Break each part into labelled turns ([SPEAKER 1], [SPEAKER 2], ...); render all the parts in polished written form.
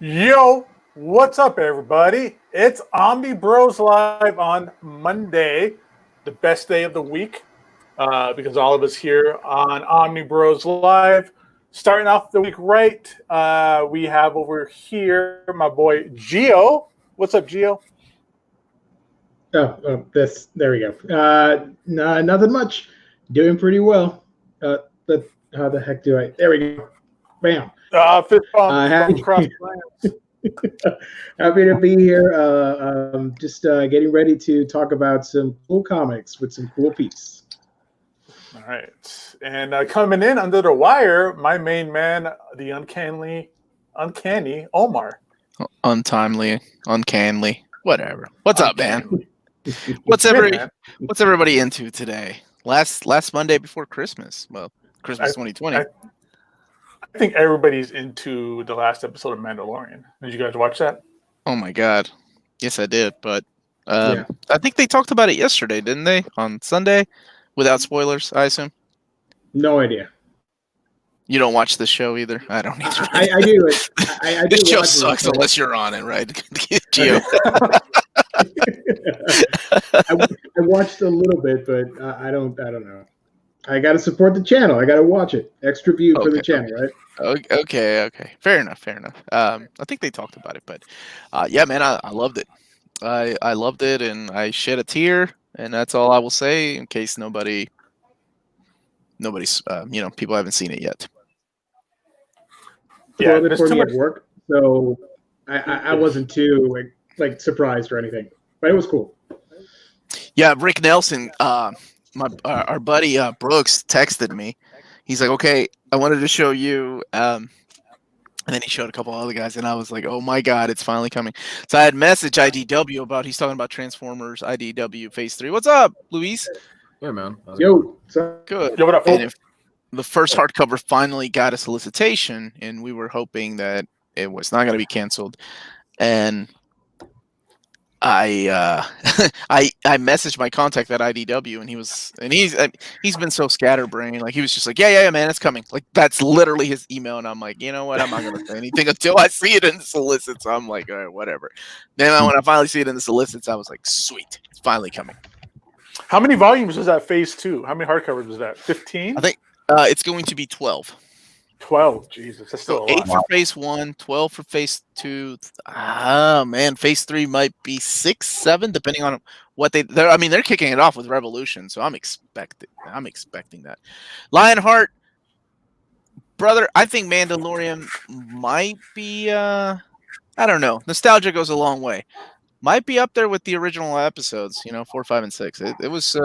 [SPEAKER 1] Yo, what's up, everybody? It's Omnibroslive on Monday, the best day of the week, because all of us here on Omnibroslive, starting off the week right. We have over here my boy Gio. What's up, Gio?
[SPEAKER 2] There we go. Nothing much. Doing pretty well. How the heck do I? There we go. Bam.
[SPEAKER 1] Fist bump from across the lands.
[SPEAKER 2] Happy to be here. Just getting ready to talk about some cool comics with some cool piece.
[SPEAKER 1] All right. And coming in under the wire, my main man, the uncanny Omar.
[SPEAKER 3] Untimely, uncannily, whatever. What's up, man? What's everybody into today? Last Monday before Christmas. Well, Christmas 2020.
[SPEAKER 1] I think everybody's into the last episode of Mandalorian. Did you guys watch that?
[SPEAKER 3] Oh my god. Yes, I did. But I think they talked about it yesterday, didn't they? On Sunday, without spoilers, I assume.
[SPEAKER 2] No idea.
[SPEAKER 3] You don't watch the show either. I don't either.
[SPEAKER 2] I do. I do.
[SPEAKER 3] This show sucks unless you're on it, right? Gio.
[SPEAKER 2] I watched a little bit, but I don't know. I got to support the channel. I got to watch it. Extra view for the channel, right?
[SPEAKER 3] Okay. Fair enough. I think they talked about it, but yeah, man, I loved it. I loved it, and I shed a tear, and that's all I will say in case nobody's people haven't seen it yet.
[SPEAKER 2] Yeah, for me at work, so I wasn't too like surprised or anything, but it was cool.
[SPEAKER 3] Yeah, Rick Nelson, our buddy Brooks texted me. He's like, "Okay, I wanted to show you," and then he showed a couple other guys, and I was like, "Oh my god, it's finally coming!" So I had messaged IDW about. He's talking about Transformers IDW Phase 3. What's up, Luis?
[SPEAKER 4] Yeah, man.
[SPEAKER 2] Yo,
[SPEAKER 3] good.
[SPEAKER 1] Yo, what up,
[SPEAKER 3] and if the first hardcover finally got a solicitation, and we were hoping that it was not going to be canceled, and I messaged my contact at IDW, and he's been so scatterbrained. Like, he was just like, yeah, man, it's coming. Like, that's literally his email, and I'm like, you know what? I'm not gonna say anything until I see it in the solicits. I'm like, all right, whatever. Then when I finally see it in the solicits, I was like, sweet, it's finally coming.
[SPEAKER 1] How many volumes was that Phase 2? How many hardcovers was that? 15?
[SPEAKER 3] I think it's going to be 12.
[SPEAKER 1] 12. Jesus, that's still a lot.
[SPEAKER 3] 8 for Phase 1, 12 for Phase 2. Ah, man, Phase 3 might be 6, 7, depending on what they're. I mean, they're kicking it off with Revolution, so I'm expecting that. Lionheart, brother, I think Mandalorian might be. I don't know. Nostalgia goes a long way. Might be up there with the original episodes. 4, 5, and 6. It was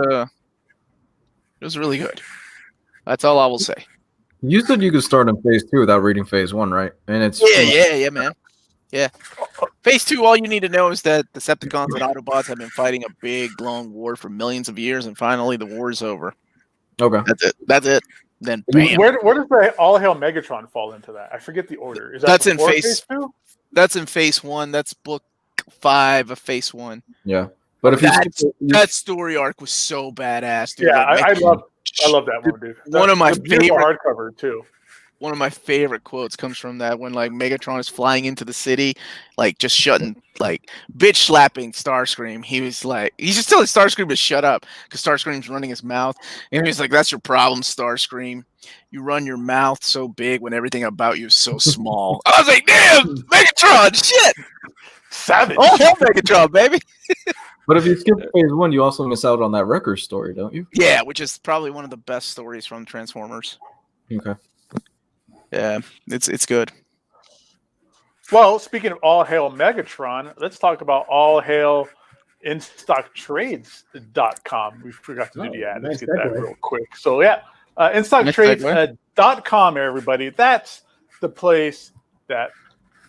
[SPEAKER 3] really good. That's all I will say.
[SPEAKER 4] You said you could start in Phase 2 without reading Phase 1, right? And it's
[SPEAKER 3] yeah, man. Yeah. Phase 2, all you need to know is that Decepticons and Autobots have been fighting a big, long war for millions of years, and finally the war is over.
[SPEAKER 4] Okay.
[SPEAKER 3] That's it. Then bam.
[SPEAKER 1] Where does the All Hail Megatron fall into that? I forget the order. Is that
[SPEAKER 3] That's in
[SPEAKER 1] Phase 2?
[SPEAKER 3] That's in Phase 1. That's book 5 of Phase 1.
[SPEAKER 4] Yeah. But if
[SPEAKER 3] that story arc was so badass, dude.
[SPEAKER 1] Yeah, I love that one, dude.
[SPEAKER 3] One of my favorite
[SPEAKER 1] hardcover too.
[SPEAKER 3] One of my favorite quotes comes from that when like Megatron is flying into the city, like just shutting, like bitch slapping Starscream. He's just telling Starscream to shut up because Starscream's running his mouth, and he's like, "That's your problem, Starscream. You run your mouth so big when everything about you is so small." I was like, "Damn, Megatron, shit,
[SPEAKER 1] savage."
[SPEAKER 3] Oh, hell, Megatron, baby.
[SPEAKER 4] But if you skip Phase 1, you also miss out on that Wrecker story, don't you?
[SPEAKER 3] Yeah, which is probably one of the best stories from Transformers.
[SPEAKER 4] Okay.
[SPEAKER 3] Yeah, it's good.
[SPEAKER 1] Well, speaking of All Hail Megatron, let's talk about All Hail InStockTrades.com. We forgot to do the ad. Let's get that real quick. So yeah, InStockTrades.com, everybody. That's the place that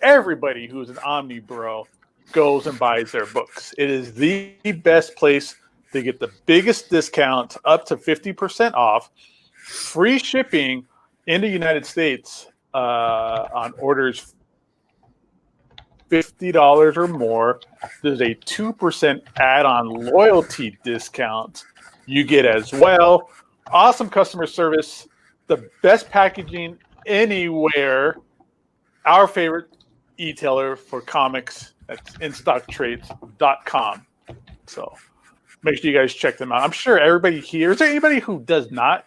[SPEAKER 1] everybody who's an Omnibro goes and buys their books. It is the best place to get the biggest discount, up to 50% off, free shipping in the United States on orders $50 or more. There's a 2% add-on loyalty discount you get as well. Awesome customer service, the best packaging anywhere. Our favorite e-tailer for comics. That's instocktrades.com. So make sure you guys check them out. I'm sure everybody here, is there anybody who does not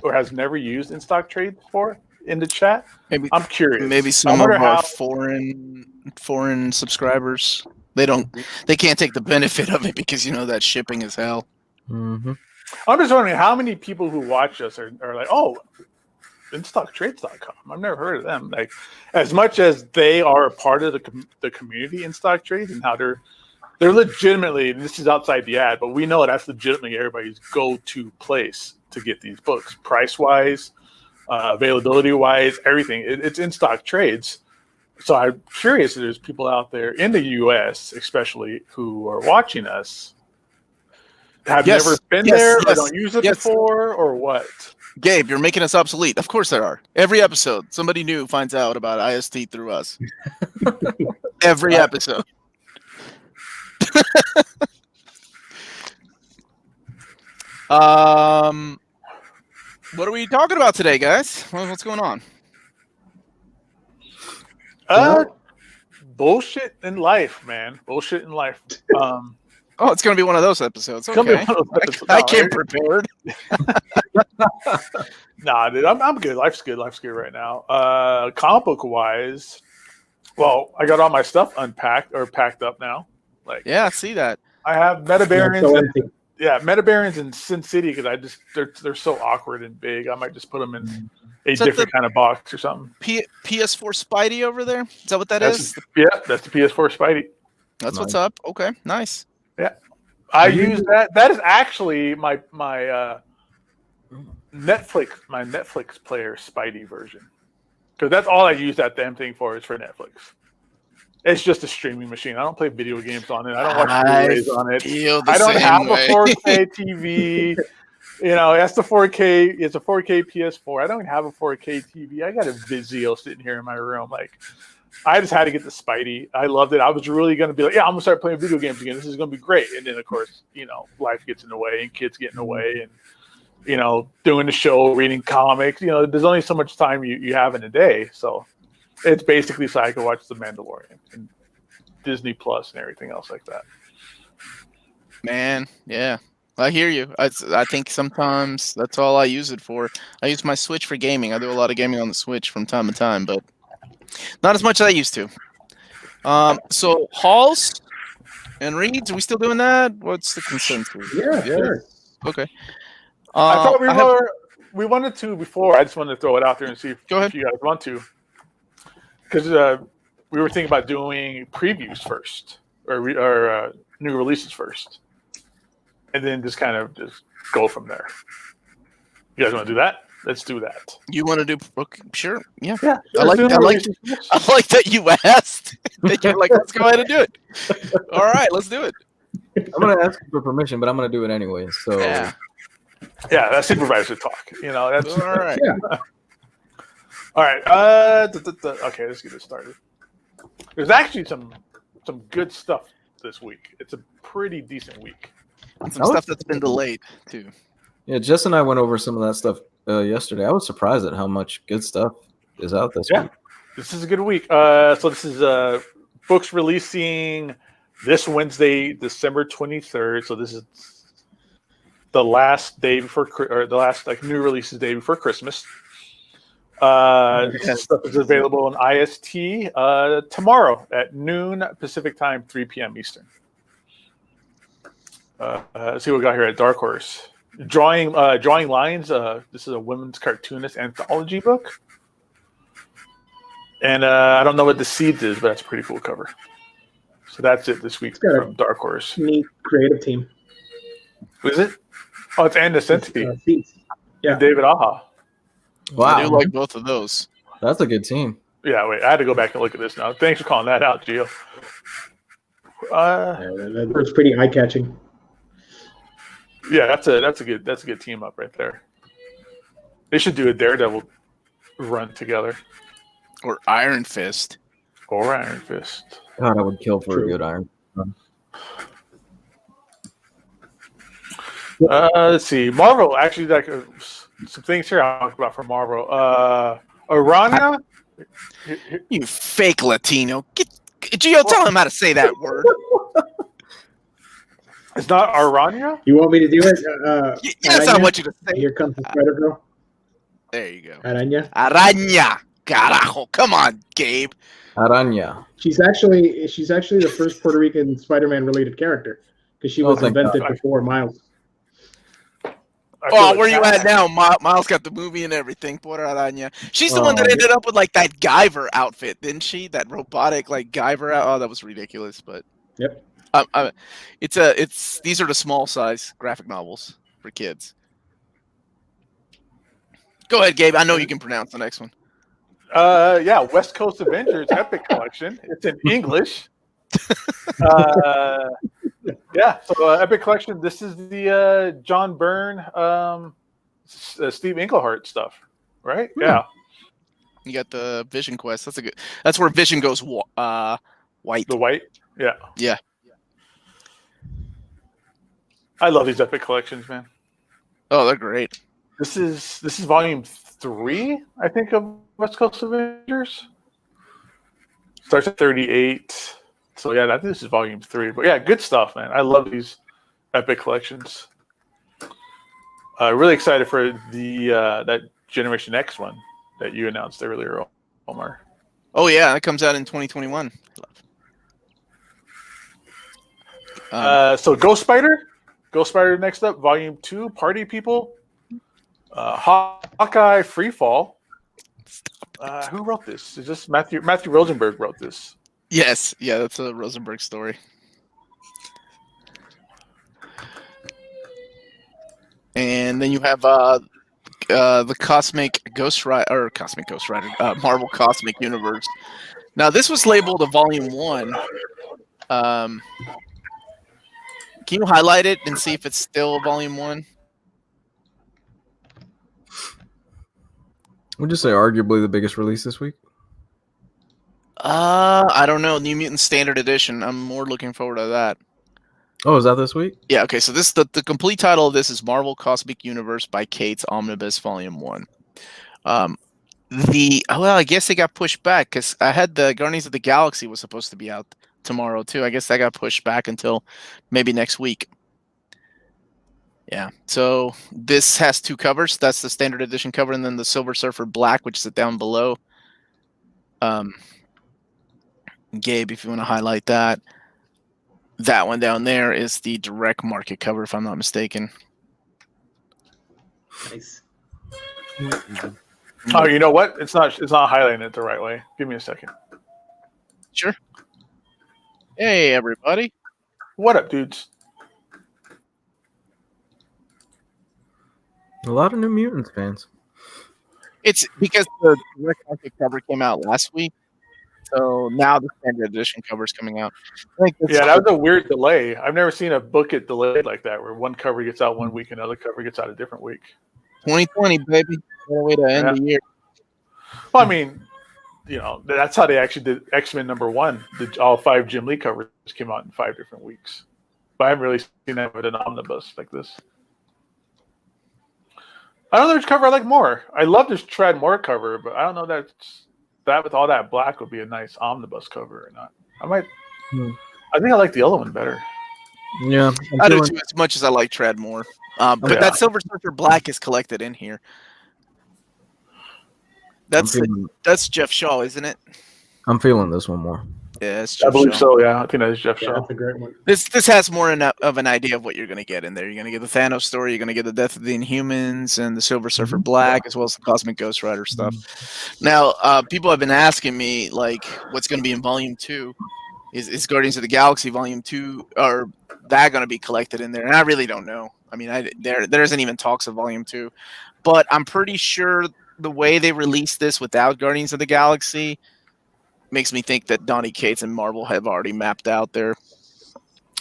[SPEAKER 1] or has never used In Stock Trade before in the chat?
[SPEAKER 3] Maybe
[SPEAKER 1] I'm curious.
[SPEAKER 3] Maybe some of our foreign subscribers. They can't take the benefit of it because that shipping is hell.
[SPEAKER 4] Mm-hmm.
[SPEAKER 1] I'm just wondering how many people who watch us are like, oh, InStockTrades.com. I've never heard of them. Like, as much as they are a part of the community in Stock Trades and how they're legitimately, and this is outside the ad, but we know that's legitimately everybody's go-to place to get these books, price-wise, availability-wise, everything. It's In Stock Trades. So I'm curious if there's people out there in the U.S., especially, who are watching us, have never been there, or don't use it before, or what?
[SPEAKER 3] Gabe, you're making us obsolete. Of course there are. Every episode, somebody new finds out about IST through us. Every episode. What are we talking about today, guys? What's going on?
[SPEAKER 1] Bullshit in life, man. Bullshit in life.
[SPEAKER 3] It's going to be one of those episodes. Okay. I came prepared.
[SPEAKER 1] Nah, dude, I'm good. Life's good. Life's good right now. Comic book wise, well, I got all my stuff packed up now. Like,
[SPEAKER 3] yeah, I see that.
[SPEAKER 1] I have Metabarons. Metabarons in Sin City because they're so awkward and big. I might just put them in a different kind of box or something.
[SPEAKER 3] PS4 Spidey over there? Is that what is?
[SPEAKER 1] Yeah, that's the PS4 Spidey.
[SPEAKER 3] That's what's up. Okay, nice.
[SPEAKER 1] Yeah, I use that. That is actually my Netflix player Spidey version, because that's all I use that damn thing for is for Netflix. It's just a streaming machine. I don't play video games on it. I don't watch Blu-rays on it. I don't have a 4K TV. That's the 4K. It's a 4K PS4. I don't have a 4K TV. I got a Vizio sitting here in my room. Like, I just had to get the Spidey. I loved it. I was really going to be like, yeah, I'm going to start playing video games again. This is going to be great. And then, of course, life gets in the way and kids get in the way and, doing the show, reading comics. There's only so much time you have in a day. So it's basically so I can watch The Mandalorian and Disney Plus and everything else like that.
[SPEAKER 3] Man, yeah. I hear you. I think sometimes that's all I use it for. I use my Switch for gaming. I do a lot of gaming on the Switch from time to time, but not as much as I used to. So hauls and reads, are we still doing that? What's the consensus?
[SPEAKER 2] Yeah, sure.
[SPEAKER 3] Okay.
[SPEAKER 1] I thought we wanted to before. I just wanted to throw it out there and see if you guys want to. Because we were thinking about doing previews first, or new releases first, and then just kind of just go from there. You guys want to do that? Let's do that. You want to do? Okay, sure. Yeah. I like that you asked. That you're like, let's go ahead and do it. All right, let's do it.
[SPEAKER 4] I'm gonna ask for permission, but I'm gonna do it anyway. So
[SPEAKER 1] yeah, that's supervisor talk. That's all right. Yeah. All right. Okay, let's get this started. There's actually some good stuff this week. It's a pretty decent week.
[SPEAKER 3] And some stuff that's been delayed too.
[SPEAKER 4] Yeah, Jess and I went over some of that stuff yesterday. I was surprised at how much good stuff is out this week.
[SPEAKER 1] This is a good week. So this is books releasing this Wednesday, December 23rd. So this is the last day before, or the last new releases day before Christmas. Stuff is available on IST tomorrow at noon Pacific time, 3 p.m. Eastern. Let's see what we got here at Dark Horse. Drawing Lines. This is a women's cartoonist anthology book. And I don't know what The Seeds is, but that's a pretty cool cover. So that's it this week from Dark Horse.
[SPEAKER 2] Neat creative team.
[SPEAKER 1] Who is it? Oh, it's Ann Nesenti.
[SPEAKER 2] Yeah.
[SPEAKER 1] And David Aja.
[SPEAKER 3] Wow. I do like both of those.
[SPEAKER 4] That's a good team.
[SPEAKER 1] Yeah, wait. I had to go back and look at this now. Thanks for calling that out, Gio.
[SPEAKER 2] That's pretty eye-catching.
[SPEAKER 1] Yeah, that's a good team up right there. They should do a Daredevil run together.
[SPEAKER 3] Or Iron Fist.
[SPEAKER 1] God,
[SPEAKER 4] I would kill for a good Iron Fist.
[SPEAKER 1] Let's see. Marvel, actually, some things here I'll talk about from Marvel. Arana
[SPEAKER 3] You fake Latino. Gio, tell him how to say that word.
[SPEAKER 1] It's not Aranya?
[SPEAKER 2] You want me to do it?
[SPEAKER 3] Yes, I want you to say
[SPEAKER 2] Here comes the Spider Girl.
[SPEAKER 3] There you go.
[SPEAKER 2] Araña.
[SPEAKER 3] Araña. Carajo. Come on, Gabe.
[SPEAKER 4] Araña.
[SPEAKER 2] She's actually the first Puerto Rican Spider-Man related character because she was invented before Miles.
[SPEAKER 3] Oh, where you at now? Miles got the movie and everything. Por Araña. She's the one that ended up with like that Guyver outfit, didn't she? That robotic like Guyver out. Oh, that was ridiculous. But
[SPEAKER 2] yep.
[SPEAKER 3] These are the small size graphic novels for kids. Go ahead, Gabe. I know you can pronounce the next one.
[SPEAKER 1] Yeah, West Coast Avengers Epic Collection. It's in English. Yeah, so Epic Collection. This is the John Byrne, Steve Englehart stuff, right? Yeah.
[SPEAKER 3] You got the Vision Quest. That's where Vision goes white.
[SPEAKER 1] The white. Yeah.
[SPEAKER 3] Yeah.
[SPEAKER 1] I love these Epic Collections, man.
[SPEAKER 3] Oh, they're great.
[SPEAKER 1] This is volume 3, I think, of West Coast Avengers. Starts at 38. So yeah, I think this is volume 3. But yeah, good stuff, man. I love these Epic Collections. Really excited for the that Generation X one that you announced earlier, Omar.
[SPEAKER 3] Oh yeah, that comes out in 2021.
[SPEAKER 1] So Ghost Spider next up, volume 2, Party People. Hawkeye Freefall. Who wrote this? Is this Matthew Rosenberg wrote this?
[SPEAKER 3] Yes, yeah, that's a Rosenberg story. And then you have the Cosmic Ghost Rider, Marvel Cosmic Universe. Now this was labeled a volume 1. Can you highlight it and see if it's still volume 1?
[SPEAKER 4] Would you say arguably the biggest release this week?
[SPEAKER 3] I don't know. New Mutant Standard Edition. I'm more looking forward to that.
[SPEAKER 4] Oh, is that this week?
[SPEAKER 3] Yeah, okay. So this the complete title of this is Marvel Cosmic Universe by Kate's Omnibus Volume 1. I guess they got pushed back because I had the Guardians of the Galaxy was supposed to be out tomorrow too. I guess that got pushed back until maybe next week. Yeah. So this has 2 covers. That's the standard edition cover, and then the Silver Surfer Black, which is down below. Gabe, if you want to highlight that. That one down there is the direct market cover, if I'm not mistaken.
[SPEAKER 2] Nice.
[SPEAKER 1] Oh, you know what? It's not highlighting it the right way. Give me a second.
[SPEAKER 3] Sure. Hey, everybody.
[SPEAKER 1] What up, dudes?
[SPEAKER 4] A lot of New Mutants fans.
[SPEAKER 3] It's because the direct market cover came out last week. So now the standard edition cover is coming out.
[SPEAKER 1] Yeah, that was a weird delay. I've never seen a book get delayed like that, where one cover gets out one week and another cover gets out a different week.
[SPEAKER 3] 2020, baby. What a way to end the year.
[SPEAKER 1] Well, I mean, that's how they actually did X-Men #1. All 5 Jim Lee covers came out in 5 different weeks. But I haven't really seen that with an omnibus like this. I don't know which cover I like more. I love this Trad Moore cover, but I don't know that with all that black would be a nice omnibus cover or not. I think I like the other one better.
[SPEAKER 4] Yeah,
[SPEAKER 3] I do too, as much as I like Trad Moore. But that Silver Surfer Black is collected in here. That's Jeff Shaw, isn't it?
[SPEAKER 4] I'm feeling this one more.
[SPEAKER 3] Yeah, it's Jeff
[SPEAKER 1] I believe
[SPEAKER 3] Shaw.
[SPEAKER 1] so. Yeah, I think that's Jeff Shaw.
[SPEAKER 2] That's a great one.
[SPEAKER 3] This has more of an idea of what you're going to get in there. You're going to get the Thanos story. You're going to get the Death of the Inhumans and the Silver Surfer Black, as well as the Cosmic Ghost Rider stuff. Now, people have been asking me, like, what's going to be in Volume 2? Is Guardians of the Galaxy Volume 2, or that going to be collected in there? And I really don't know. I mean, there isn't even talks of Volume 2. But I'm pretty sure the way they released this without Guardians of the Galaxy makes me think that Donny Cates and Marvel have already mapped out their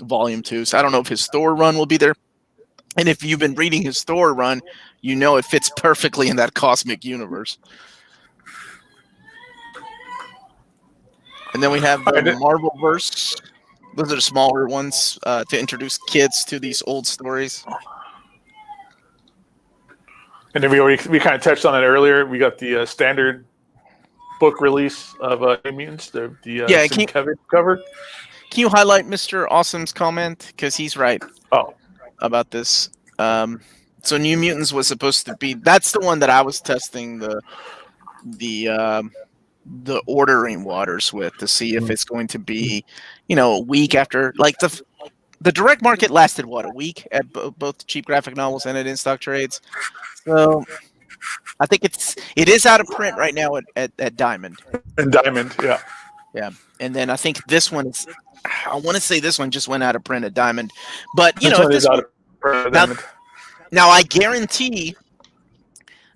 [SPEAKER 3] Volume 2. So I don't know if his Thor run will be there. And if you've been reading his Thor run, you know it fits perfectly in that cosmic universe. And then we have the Marvelverse. Those are the smaller ones to introduce kids to these old stories.
[SPEAKER 1] And then we kind of touched on it earlier. We got the standard book release of New Mutants, the Sim Kevin cover.
[SPEAKER 3] Can you highlight Mr. Awesome's comment? Because he's right about this. So New Mutants was supposed to be. That's the one that I was testing the ordering waters with to see if it's going to be, a week after. Like the direct market lasted a week at both cheap graphic novels and at in stock trades. So I think it is out of print right now at Diamond.
[SPEAKER 1] And Diamond, yeah.
[SPEAKER 3] Yeah, and then I think this one is. I want to say this one just went out of print at Diamond, but this one, now I guarantee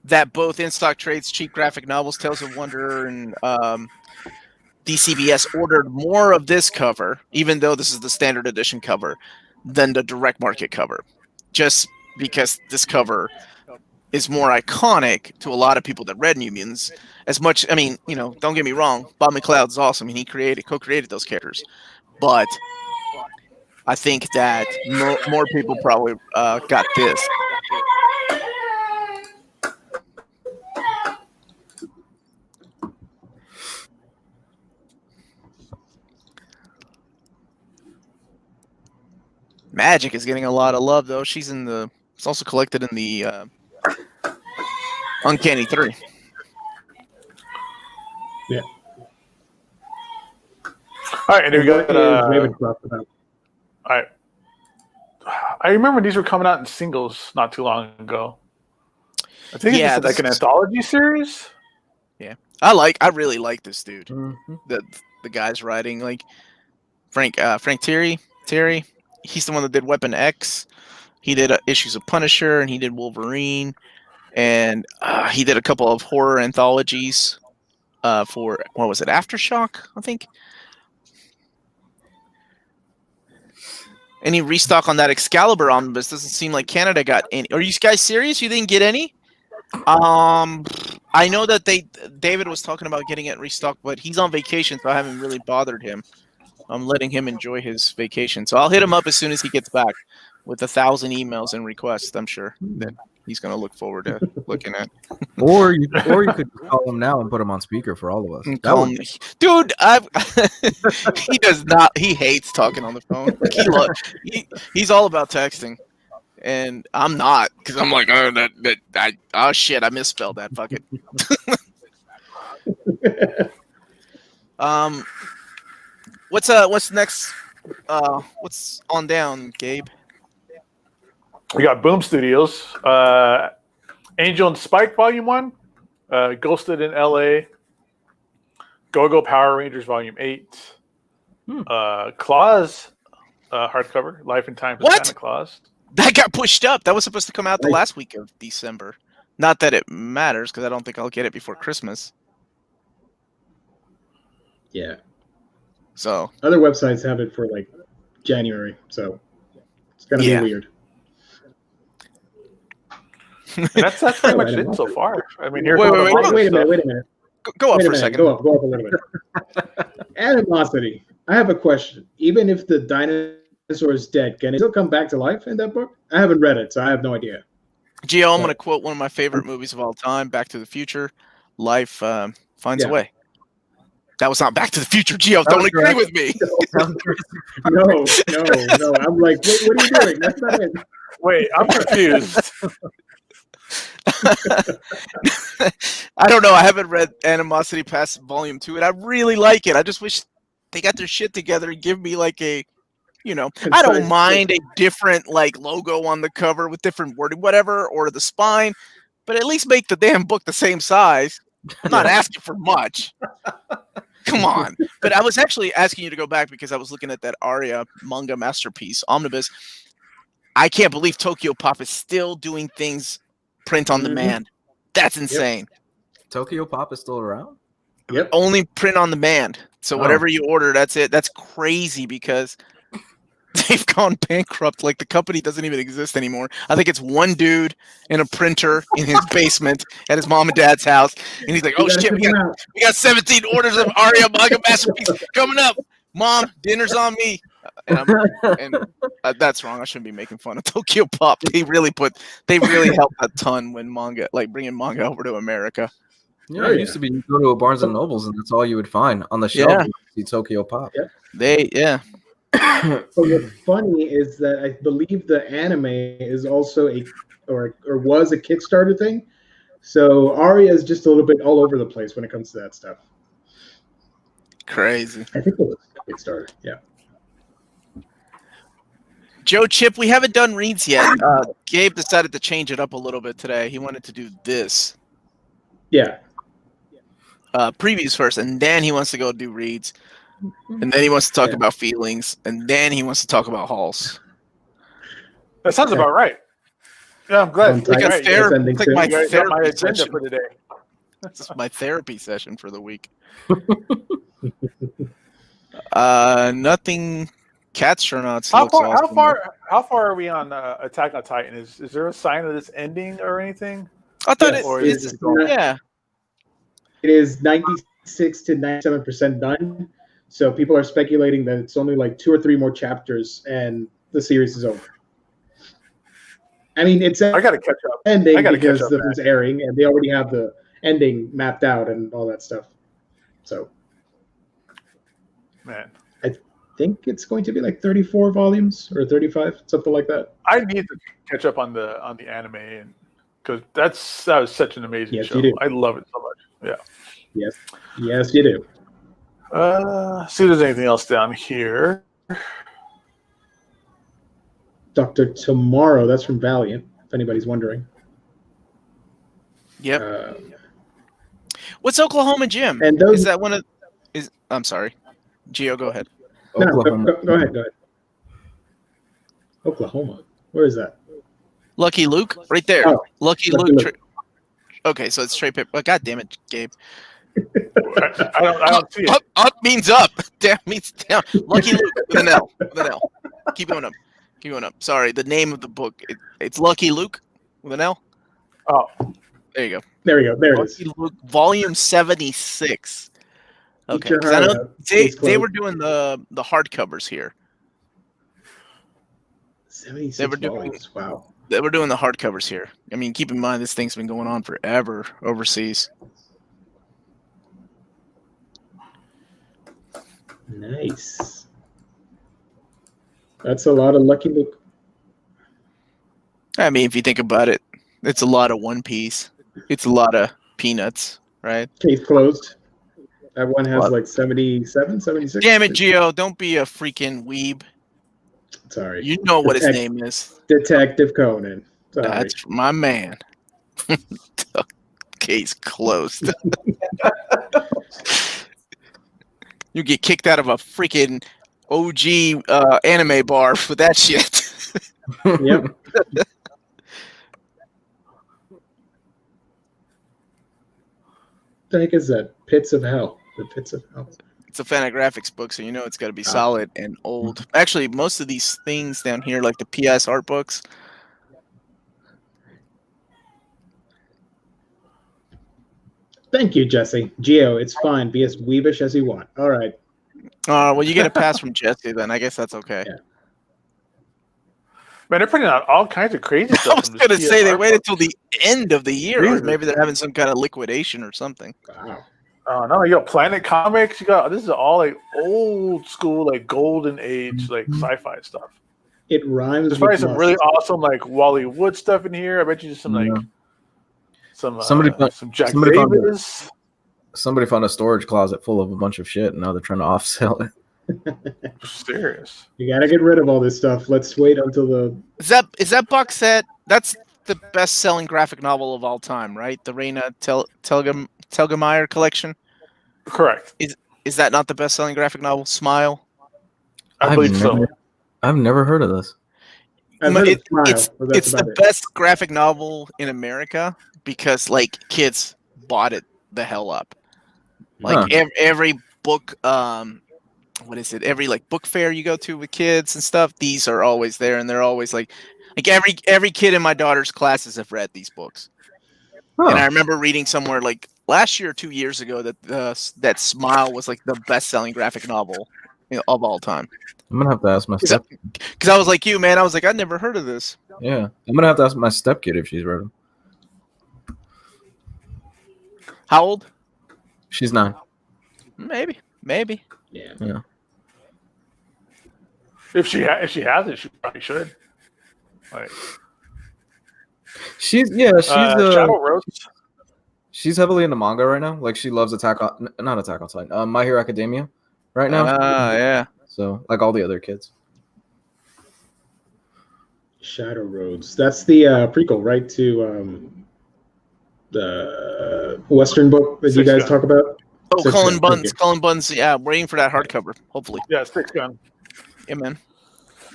[SPEAKER 3] that both in stock trades, cheap graphic novels, Tales of Wonder, and DCBS ordered more of this cover, even though this is the standard edition cover, than the direct market cover, just because this cover is more iconic to a lot of people that read New Mutants. As much, don't get me wrong, Bob McLeod's awesome. He co-created those characters. But I think that more people probably got this. Magic is getting a lot of love, though. It's also collected in the Uncanny 3.
[SPEAKER 2] Yeah.
[SPEAKER 1] All right, and we got all right. I remember these were coming out in singles not too long ago. I think it's like an anthology series.
[SPEAKER 3] Yeah, I really like this dude. Mm-hmm. The guy's writing, like Frank Terry. He's the one that did Weapon X. He did issues of Punisher, and he did Wolverine, and he did a couple of horror anthologies for what was it, Aftershock, I think. Any restock on that Excalibur omnibus? Doesn't seem like Canada got any. Are you guys serious? You didn't get any? I know that David was talking about getting it restocked, but he's on vacation, so I haven't really bothered him. I'm letting him enjoy his vacation. So I'll hit him up as soon as he gets back with 1,000 emails and requests. I'm sure that he's going to look forward to looking at.
[SPEAKER 4] Or you could call him now and put him on speaker for all of us.
[SPEAKER 3] Dude, he does not. He hates talking on the phone. He's all about texting, and I'm not, because I'm like, oh shit, I misspelled that. Fuck it. What's next? What's on down, Gabe?
[SPEAKER 1] We got Boom Studios, Angel and Spike Volume 1, Ghosted in L.A., Go-Go Power Rangers Volume 8, Claus hardcover, Life and Times of Santa Claus.
[SPEAKER 3] That got pushed up. That was supposed to come out the last week of December. Not that it matters, because I don't think I'll get it before Christmas.
[SPEAKER 2] Yeah.
[SPEAKER 3] So
[SPEAKER 2] other websites have it for like January, so it's gonna be weird.
[SPEAKER 1] That's pretty much it so far. I mean,
[SPEAKER 2] wait a minute.
[SPEAKER 3] Go up for a second.
[SPEAKER 2] Go up a little bit. Animosity. I have a question. Even if the dinosaur is dead, can it still come back to life in that book? I haven't read it, so I have no idea.
[SPEAKER 3] Gio, I'm going to quote one of my favorite movies of all time, Back to the Future. Life finds a way. That was not Back to the Future, Gio. Don't agree with me.
[SPEAKER 2] No. I'm like, what are you doing? That's not it.
[SPEAKER 1] Wait, I'm confused.
[SPEAKER 3] I don't know. I haven't read Animosity past Volume 2, and I really like it. I just wish they got their shit together and give me like a, I don't mind a different like logo on the cover with different wording, whatever, or the spine, but at least make the damn book the same size. I'm not asking for much. Come on. But I was actually asking you to go back because I was looking at that Aria manga masterpiece, Omnibus. I can't believe Tokyo Pop is still doing things print on demand. That's insane.
[SPEAKER 4] Tokyo Pop is still around?
[SPEAKER 2] Yep.
[SPEAKER 3] Only print on demand. So whatever you order, that's it. That's crazy because they've gone bankrupt. Like the company doesn't even exist anymore. I think it's one dude in a printer in his basement at his mom and dad's house. And he's like, oh shit, we got 17 orders of Aria manga masterpiece coming up. Mom, dinner's on me. And that's wrong. I shouldn't be making fun of Tokyo Pop. They really helped a ton when manga, like bringing manga over to America.
[SPEAKER 4] Yeah, it used to be you go to a Barnes and Nobles and that's all you would find on the shelf.
[SPEAKER 3] Yeah.
[SPEAKER 4] You see Tokyo Pop.
[SPEAKER 2] But what's funny is that I believe the anime is also or was a Kickstarter thing. So Aria is just a little bit all over the place when it comes to that stuff.
[SPEAKER 3] Crazy.
[SPEAKER 2] I think it was Kickstarter. Yeah.
[SPEAKER 3] Joe Chip, we haven't done reads yet. Gabe decided to change it up a little bit today. He wanted to do this.
[SPEAKER 2] Yeah.
[SPEAKER 3] Previews first, and then he wants to go do reads. And then he wants to talk about feelings, and then he wants to talk about hauls.
[SPEAKER 1] That sounds about right. Yeah, I'm glad.
[SPEAKER 3] It's like my therapy
[SPEAKER 1] agenda
[SPEAKER 3] session
[SPEAKER 1] for today.
[SPEAKER 3] This is my therapy session for the week. Nothing. Catstronauts.
[SPEAKER 1] How
[SPEAKER 3] awesome.
[SPEAKER 1] How far are we on Attack on Titan? Is there a sign of this ending or anything?
[SPEAKER 3] I thought
[SPEAKER 2] it is 96 to 97% done. So people are speculating that it's only like 2 or 3 more chapters and the series is over. I mean, I
[SPEAKER 1] got to catch up.
[SPEAKER 2] Ending because it's airing, and they already have the ending mapped out and all that stuff. So,
[SPEAKER 1] man,
[SPEAKER 2] I think it's going to be like 34 volumes or 35, something like that.
[SPEAKER 1] I need to catch up on the anime, and because that was such an amazing show.
[SPEAKER 2] You do.
[SPEAKER 1] I love it so much. Yeah.
[SPEAKER 2] Yes, you do.
[SPEAKER 1] See if there's anything else down here.
[SPEAKER 2] Dr. Tomorrow, that's from Valiant, if anybody's wondering.
[SPEAKER 3] Yep. What's Oklahoma Jim?
[SPEAKER 2] And those,
[SPEAKER 3] is that one of? I'm sorry, Gio, go ahead.
[SPEAKER 2] No, go ahead. Oklahoma, where is that?
[SPEAKER 3] Lucky Luke, right there.
[SPEAKER 2] Oh,
[SPEAKER 3] Lucky Luke. Okay, so it's straight paper. God damn it, Gabe.
[SPEAKER 1] I don't see it.
[SPEAKER 3] Up means up. Down means down. Lucky Luke with an L. With an L. Keep going up. Sorry, the name of the book. It's Lucky Luke with an L.
[SPEAKER 1] Oh,
[SPEAKER 3] there you go.
[SPEAKER 2] There we go. There it is.
[SPEAKER 3] Lucky Luke, volume 76. Okay, because I know they were doing the hardcovers here.
[SPEAKER 2] 76 volumes. Wow.
[SPEAKER 3] They were doing the hardcovers here. I mean, keep in mind this thing's been going on forever overseas.
[SPEAKER 2] Nice. That's a lot of Lucky Luke.
[SPEAKER 3] I mean, if you think about it, it's a lot of One Piece. It's a lot of Peanuts, right?
[SPEAKER 2] Case closed. That one has like 77, 76.
[SPEAKER 3] Damn it, Gio. Don't be a freaking weeb.
[SPEAKER 2] Sorry.
[SPEAKER 3] You know what his name is.
[SPEAKER 2] Detective Conan. Sorry.
[SPEAKER 3] That's my man. Case closed. You get kicked out of a freaking OG anime bar for that shit.
[SPEAKER 2] Yep. The heck is that? Pits of Hell. The Pits of Hell.
[SPEAKER 3] It's a Fantagraphics book, so you know it's got to be solid and old. Actually, most of these things down here, like the PS art books.
[SPEAKER 2] Thank you, Jesse. Gio, it's fine. Be as weebish as you want. All right.
[SPEAKER 3] Well, you get a pass from Jesse, then. I guess that's okay.
[SPEAKER 2] Yeah.
[SPEAKER 1] Man, they're putting out all kinds of crazy stuff.
[SPEAKER 3] I was going to say they waited till the end of the year. Or maybe they're having some kind of liquidation or something.
[SPEAKER 2] Wow.
[SPEAKER 1] Oh no, you got Planet Comics. This is all like old school, like golden age, like sci-fi stuff.
[SPEAKER 2] It rhymes.
[SPEAKER 1] There's probably some really awesome like Wally Wood stuff in here. I bet you just some like some Jack Davis.
[SPEAKER 4] Somebody found a storage closet full of a bunch of shit, and now they're trying to off-sell it.
[SPEAKER 1] Serious.
[SPEAKER 2] You gotta get rid of all this stuff. Let's wait until the.
[SPEAKER 3] Is that box set? That's the best-selling graphic novel of all time, right? The Raina Telgemeier collection.
[SPEAKER 1] Correct.
[SPEAKER 3] Is that not the best-selling graphic novel? Smile.
[SPEAKER 1] I believe so.
[SPEAKER 4] I've never heard of this.
[SPEAKER 3] It's the best graphic novel in America because like kids bought it the hell up. Like every book, what is it? Every like book fair you go to with kids and stuff, these are always there, and they're always like every kid in my daughter's classes have read these books. And I remember reading somewhere like last year or 2 years ago that that Smile was like the best-selling graphic novel of all time.
[SPEAKER 4] I'm gonna have to ask my step.
[SPEAKER 3] Because I was like you, man. I was like, I'd never heard of this.
[SPEAKER 4] Yeah, I'm gonna have to ask my stepkid if she's read them.
[SPEAKER 3] How old?
[SPEAKER 4] She's 9.
[SPEAKER 3] Maybe.
[SPEAKER 2] Yeah.
[SPEAKER 4] Yeah.
[SPEAKER 1] If she has it, she probably should. Like,
[SPEAKER 4] She's
[SPEAKER 1] Shadow Rose.
[SPEAKER 4] she's heavily into manga right now. Like she loves not Attack on Titan. My Hero Academia right now.
[SPEAKER 3] Yeah.
[SPEAKER 4] So like all the other kids.
[SPEAKER 2] Shadow Roads. That's the prequel, right, to the Western book that you guys talk about?
[SPEAKER 3] Oh, Cullen Buns. Yeah, waiting for that hardcover. Hopefully.
[SPEAKER 1] Yeah, Six Gun.
[SPEAKER 3] Yeah, man.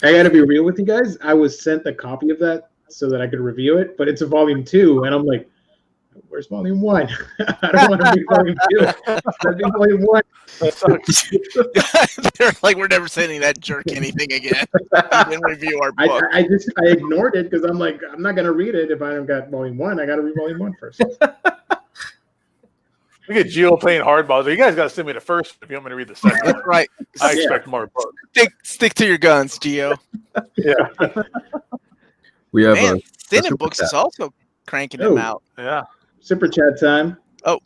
[SPEAKER 2] I gotta be real with you guys. I was sent a copy of that so that I could review it, but it's a volume 2, and I'm like, where's volume 1? I don't want to read volume 2. Send me volume 1.
[SPEAKER 3] They're like, we're never sending that jerk anything again. He didn't review our book.
[SPEAKER 2] I ignored it because I'm like, I'm not gonna read it if I don't got volume 1. I gotta read volume 1 first.
[SPEAKER 1] We get Gio playing hardball. So you guys got to send me the first if you want me to read the second.
[SPEAKER 3] That's right.
[SPEAKER 1] I expect more books.
[SPEAKER 3] Stick to your guns, Gio.
[SPEAKER 1] Yeah.
[SPEAKER 4] We have
[SPEAKER 3] Man, Thin
[SPEAKER 4] super
[SPEAKER 3] Books
[SPEAKER 4] chat.
[SPEAKER 3] is also cranking them out.
[SPEAKER 1] Yeah.
[SPEAKER 2] Super chat time.
[SPEAKER 3] Oh.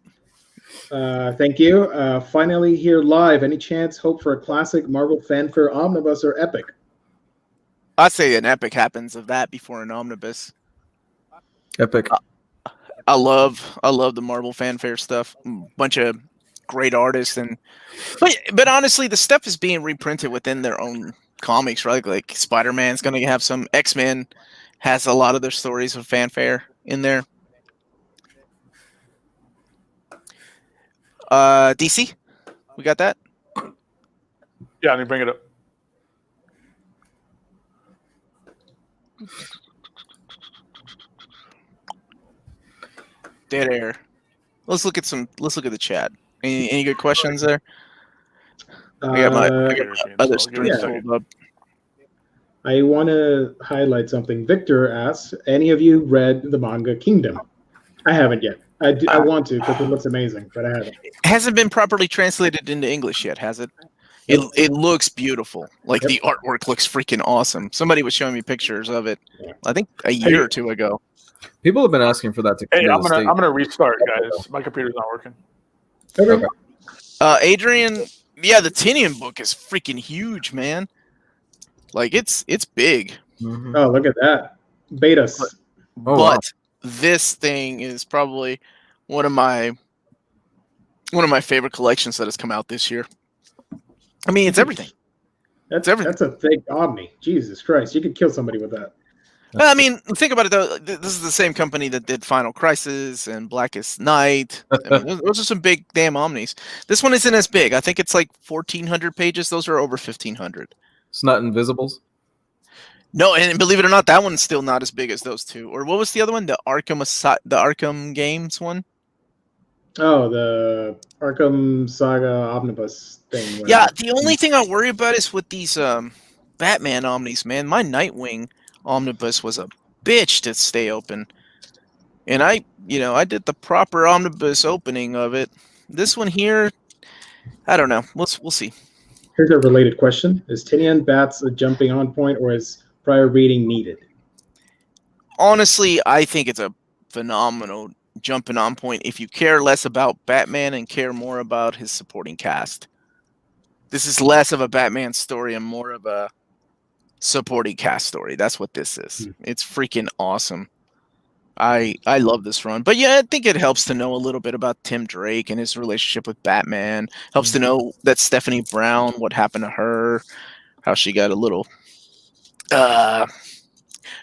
[SPEAKER 2] Thank you. Finally here live. Any chance, hope for a classic Marvel fanfare omnibus or epic?
[SPEAKER 3] I'd say an epic happens of that before an omnibus.
[SPEAKER 4] Epic.
[SPEAKER 3] I love the Marvel fanfare stuff. Bunch of great artists but honestly, the stuff is being reprinted within their own comics, right? Like Spider-Man's going to have some. X-Men has a lot of their stories of fanfare in there. DC, we got that.
[SPEAKER 1] Yeah, let me bring it up.
[SPEAKER 3] Dead air. Let's look at the chat. Any good questions there? I got my other stream pulled up.
[SPEAKER 2] I want to highlight something. Victor asks, any of you read the manga Kingdom? I haven't yet. I want to because it looks amazing, but I haven't.
[SPEAKER 3] It hasn't been properly translated into English yet, has it? It looks beautiful. Like the artwork looks freaking awesome. Somebody was showing me pictures of it, I think a year or two ago.
[SPEAKER 4] People have been asking for that to
[SPEAKER 1] Hey,
[SPEAKER 4] come
[SPEAKER 1] I'm
[SPEAKER 4] to the state.
[SPEAKER 1] gonna restart, guys. My computer's not working.
[SPEAKER 2] Okay.
[SPEAKER 3] Adrian, yeah, the Tinian book is freaking huge, man. Like it's big.
[SPEAKER 4] Mhm.
[SPEAKER 2] Oh, look at that. Betas.
[SPEAKER 4] Oh, wow.
[SPEAKER 3] But this thing is probably one of my favorite collections that has come out this year. I mean, it's everything.
[SPEAKER 2] That's
[SPEAKER 3] everything.
[SPEAKER 2] That's a thick Omni. Jesus Christ, you could kill somebody with that.
[SPEAKER 3] I mean, think about it though. This is the same company that did Final Crisis and Blackest Night. I mean, those are some big damn Omnis. This one isn't as big. I think it's like 1,400 pages. Those are over 1,500.
[SPEAKER 4] It's not Invisibles.
[SPEAKER 3] No, and believe it or not, that one's still not as big as those two. Or what was the other one? The Arkham Games one?
[SPEAKER 2] Oh, the Arkham Saga Omnibus thing.
[SPEAKER 3] Yeah, the only thing I worry about is with these Batman Omnis, man. My Nightwing Omnibus was a bitch to stay open. And I did the proper Omnibus opening of it. This one here, I don't know. We'll see.
[SPEAKER 2] Here's a related question. Is Tinian Bats a jumping on point or is prior reading needed?
[SPEAKER 3] Honestly, I think it's a phenomenal jumping on point if you care less about Batman and care more about his supporting cast. This is less of a Batman story and more of a supporting cast story. That's what this is. It's freaking awesome. I love this run. But yeah, I think it helps to know a little bit about Tim Drake and his relationship with Batman. Helps to know that Stephanie Brown, what happened to her, how she got a little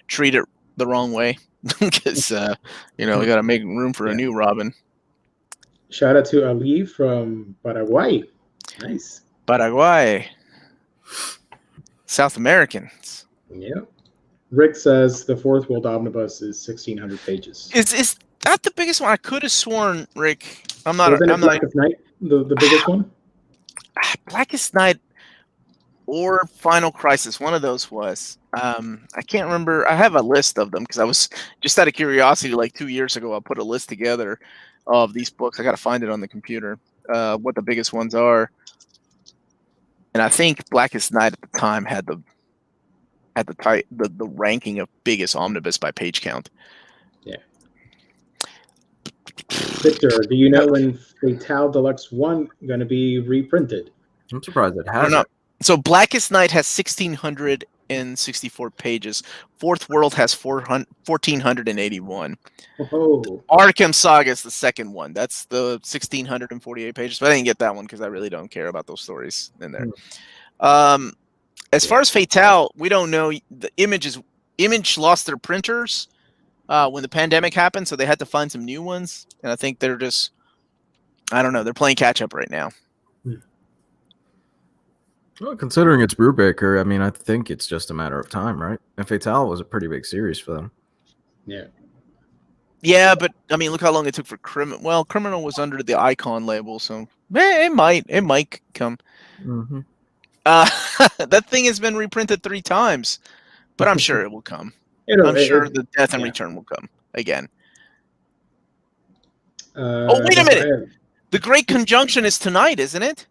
[SPEAKER 3] treated the wrong way. Because we got to make room for a new Robin.
[SPEAKER 2] Shout out to Ali from Paraguay. Nice.
[SPEAKER 3] Paraguay. South Americans.
[SPEAKER 2] Yeah. Rick says the Fourth World Omnibus is 1,600 pages.
[SPEAKER 3] Is that the biggest one? I could have sworn, Rick. I'm not.
[SPEAKER 2] Wasn't it
[SPEAKER 3] I'm not.
[SPEAKER 2] Blackest Night, the biggest one?
[SPEAKER 3] Blackest Night or Final Crisis. One of those was. I can't remember. I have a list of them because I was just out of curiosity. Like 2 years ago, I put a list together of these books. I got to find it on the computer. What the biggest ones are. And I think Blackest Night at the time had the ranking of biggest omnibus by page count.
[SPEAKER 2] Yeah. Victor, do you know when Fatale Deluxe 1 going to be reprinted?
[SPEAKER 4] I'm surprised it
[SPEAKER 3] I don't
[SPEAKER 4] hasn't.
[SPEAKER 3] know. So Blackest Night has 1,664 pages. Fourth World has 1,481.
[SPEAKER 2] Oh,
[SPEAKER 3] Arkham Saga is the second one. That's the 1,648 pages. But I didn't get that one because I really don't care about those stories in there. As far as Fatale, we don't know. The Image lost their printers when the pandemic happened, so they had to find some new ones. And I think they're just, I don't know, they're playing catch up right now.
[SPEAKER 4] Well, considering it's Brubaker, I mean, I think it's just a matter of time, right? And Fatale was a pretty big series for them.
[SPEAKER 2] yeah.
[SPEAKER 3] Yeah, but I mean, look how long it took for Criminal. Well, Criminal was under the Icon label, so it might come.
[SPEAKER 4] Mm-hmm.
[SPEAKER 3] That thing has been reprinted 3 times, but I'm sure it will come. I'm sure the Death and Return will come again. Oh, wait a minute! The Great Conjunction is tonight, isn't it?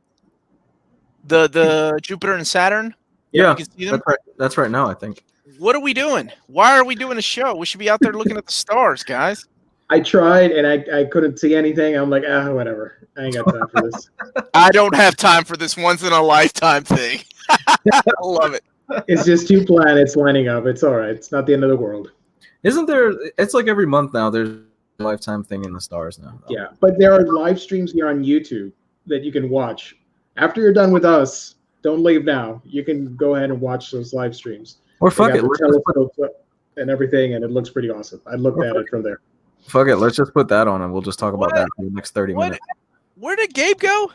[SPEAKER 3] The Jupiter and Saturn.
[SPEAKER 4] Yeah,
[SPEAKER 3] you can see them?
[SPEAKER 4] that's right now, I think.
[SPEAKER 3] What are we doing? Why are we doing a show? We should be out there looking at the stars, guys.
[SPEAKER 2] I tried and I couldn't see anything. I'm like, whatever. I ain't got time for this.
[SPEAKER 3] I don't have time for this once in a lifetime thing. I love it.
[SPEAKER 2] It's just 2 planets lining up. It's all right. It's not the end of the world.
[SPEAKER 4] Isn't there? It's like every month now. There's a lifetime thing in the stars now.
[SPEAKER 2] Yeah, but there are live streams here on YouTube that you can watch. After you're done with us, don't leave now. You can go ahead and watch those live streams.
[SPEAKER 4] Or fuck it,
[SPEAKER 2] telescopes and everything, and it looks pretty awesome. I looked at it from there.
[SPEAKER 4] Fuck it, let's just put that on, and we'll just talk about that for the next 30 minutes.
[SPEAKER 3] Where did Gabe go?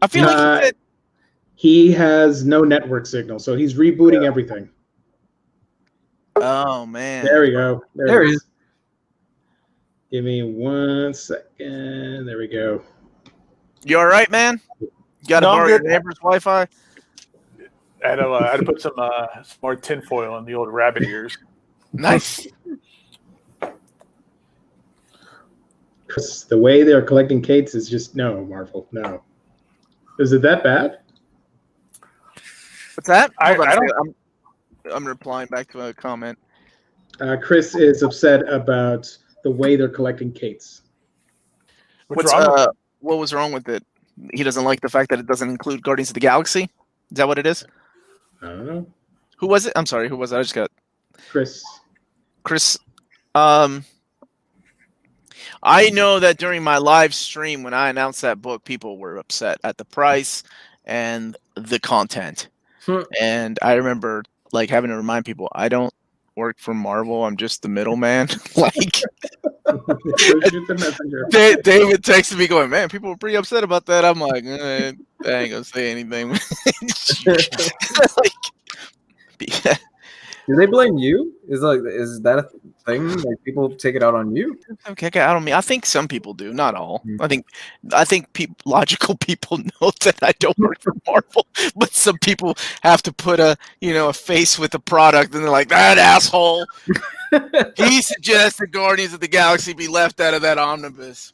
[SPEAKER 3] I feel like
[SPEAKER 2] he has no network signal, so he's rebooting everything.
[SPEAKER 3] Oh man!
[SPEAKER 2] There we go.
[SPEAKER 4] There he is.
[SPEAKER 2] Give me 1 second. There we go.
[SPEAKER 3] You all right, man? You got to borrow your neighbor's Wi-Fi?
[SPEAKER 1] I had to put some more tinfoil on the old rabbit ears.
[SPEAKER 3] Nice.
[SPEAKER 2] The way they're collecting Kates is just no, Marvel. No. Is it that bad?
[SPEAKER 3] What's that?
[SPEAKER 2] I'm
[SPEAKER 3] replying back to a comment.
[SPEAKER 2] Chris is upset about the way they're collecting Kates.
[SPEAKER 3] What was wrong with it? He doesn't like the fact that it doesn't include Guardians of the Galaxy? Is that what it is?
[SPEAKER 2] I don't know.
[SPEAKER 3] Who was it? I'm sorry, who was it? I just got
[SPEAKER 2] Chris.
[SPEAKER 3] I know that during my live stream when I announced that book, people were upset at the price and the content. And I remember like having to remind people, I don't work for Marvel. I'm just the middleman. Like David texted me going, man, people were pretty upset about that. I'm like, I ain't gonna say anything. Like,
[SPEAKER 4] do they blame you? Is that a thing? Like people take it out on you?
[SPEAKER 3] Okay, I don't mean. I think some people do, not all. I think logical people know that I don't work for Marvel, but some people have to put a face with the product, and they're like, that asshole. He suggested Guardians of the Galaxy be left out of that omnibus.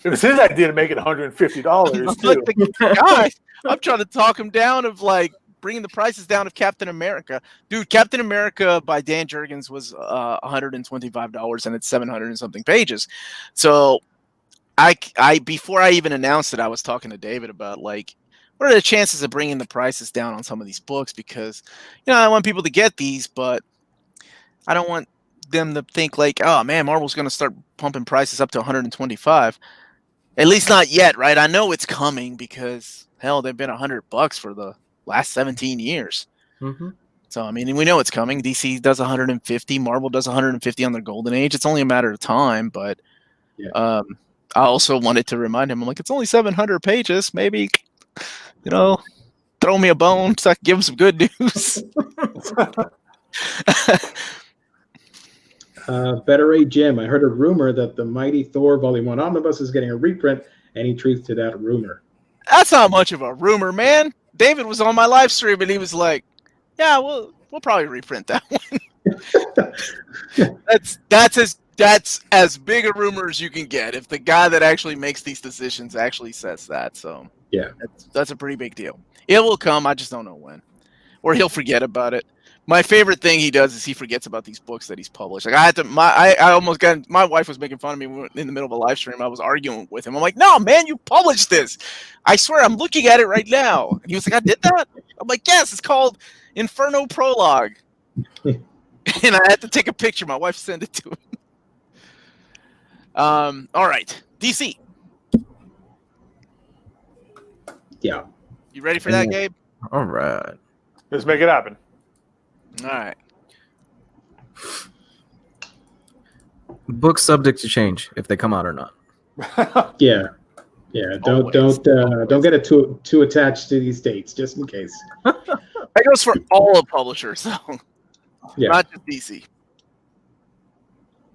[SPEAKER 1] It was his idea to make it $150 too.
[SPEAKER 3] Guys, I'm trying to talk him down of like bringing the prices down of Captain America. Dude, Captain America by Dan Jurgens was $125 and it's 700 and something pages. So I before I even announced it, I was talking to David about like, what are the chances of bringing the prices down on some of these books? Because, I want people to get these, but I don't want them to think like, oh man, Marvel's going to start pumping prices up to 125. At least not yet, right? I know it's coming because hell, they've been $100 for the last 17 years.
[SPEAKER 4] Mm-hmm.
[SPEAKER 3] So, I mean, we know it's coming. DC does 150. Marvel does 150 on their golden age. It's only a matter of time, but I also wanted to remind him, I'm like, it's only 700 pages. Maybe, throw me a bone so I can give him some good news.
[SPEAKER 2] Better Ray Jim, I heard a rumor that the Mighty Thor Volume 1 Omnibus is getting a reprint. Any truth to that rumor? That's
[SPEAKER 3] not much of a rumor, man. David was on my live stream and he was like, yeah, we'll probably reprint that one. That's as big a rumor as you can get if the guy that actually makes these decisions actually says that. So
[SPEAKER 2] yeah,
[SPEAKER 3] that's a pretty big deal. It will come. I just don't know when, or he'll forget about it. My favorite thing he does is he forgets about these books that he's published. Like I almost got, my wife was making fun of me in the middle of a live stream. I was arguing with him. I'm like, no, man, you published this. I swear, I'm looking at it right now. And he was like, I did that? I'm like, yes, it's called Inferno Prologue. And I had to take a picture. My wife sent it to him. All right, DC.
[SPEAKER 2] Yeah.
[SPEAKER 3] You ready for that, Gabe?
[SPEAKER 4] All right.
[SPEAKER 1] Let's make it happen.
[SPEAKER 3] All right.
[SPEAKER 4] Books subject to change if they come out or not.
[SPEAKER 2] Yeah. Don't get it too attached to these dates, just in case.
[SPEAKER 3] That goes for all of publishers, so
[SPEAKER 2] Yeah.
[SPEAKER 3] not just DC.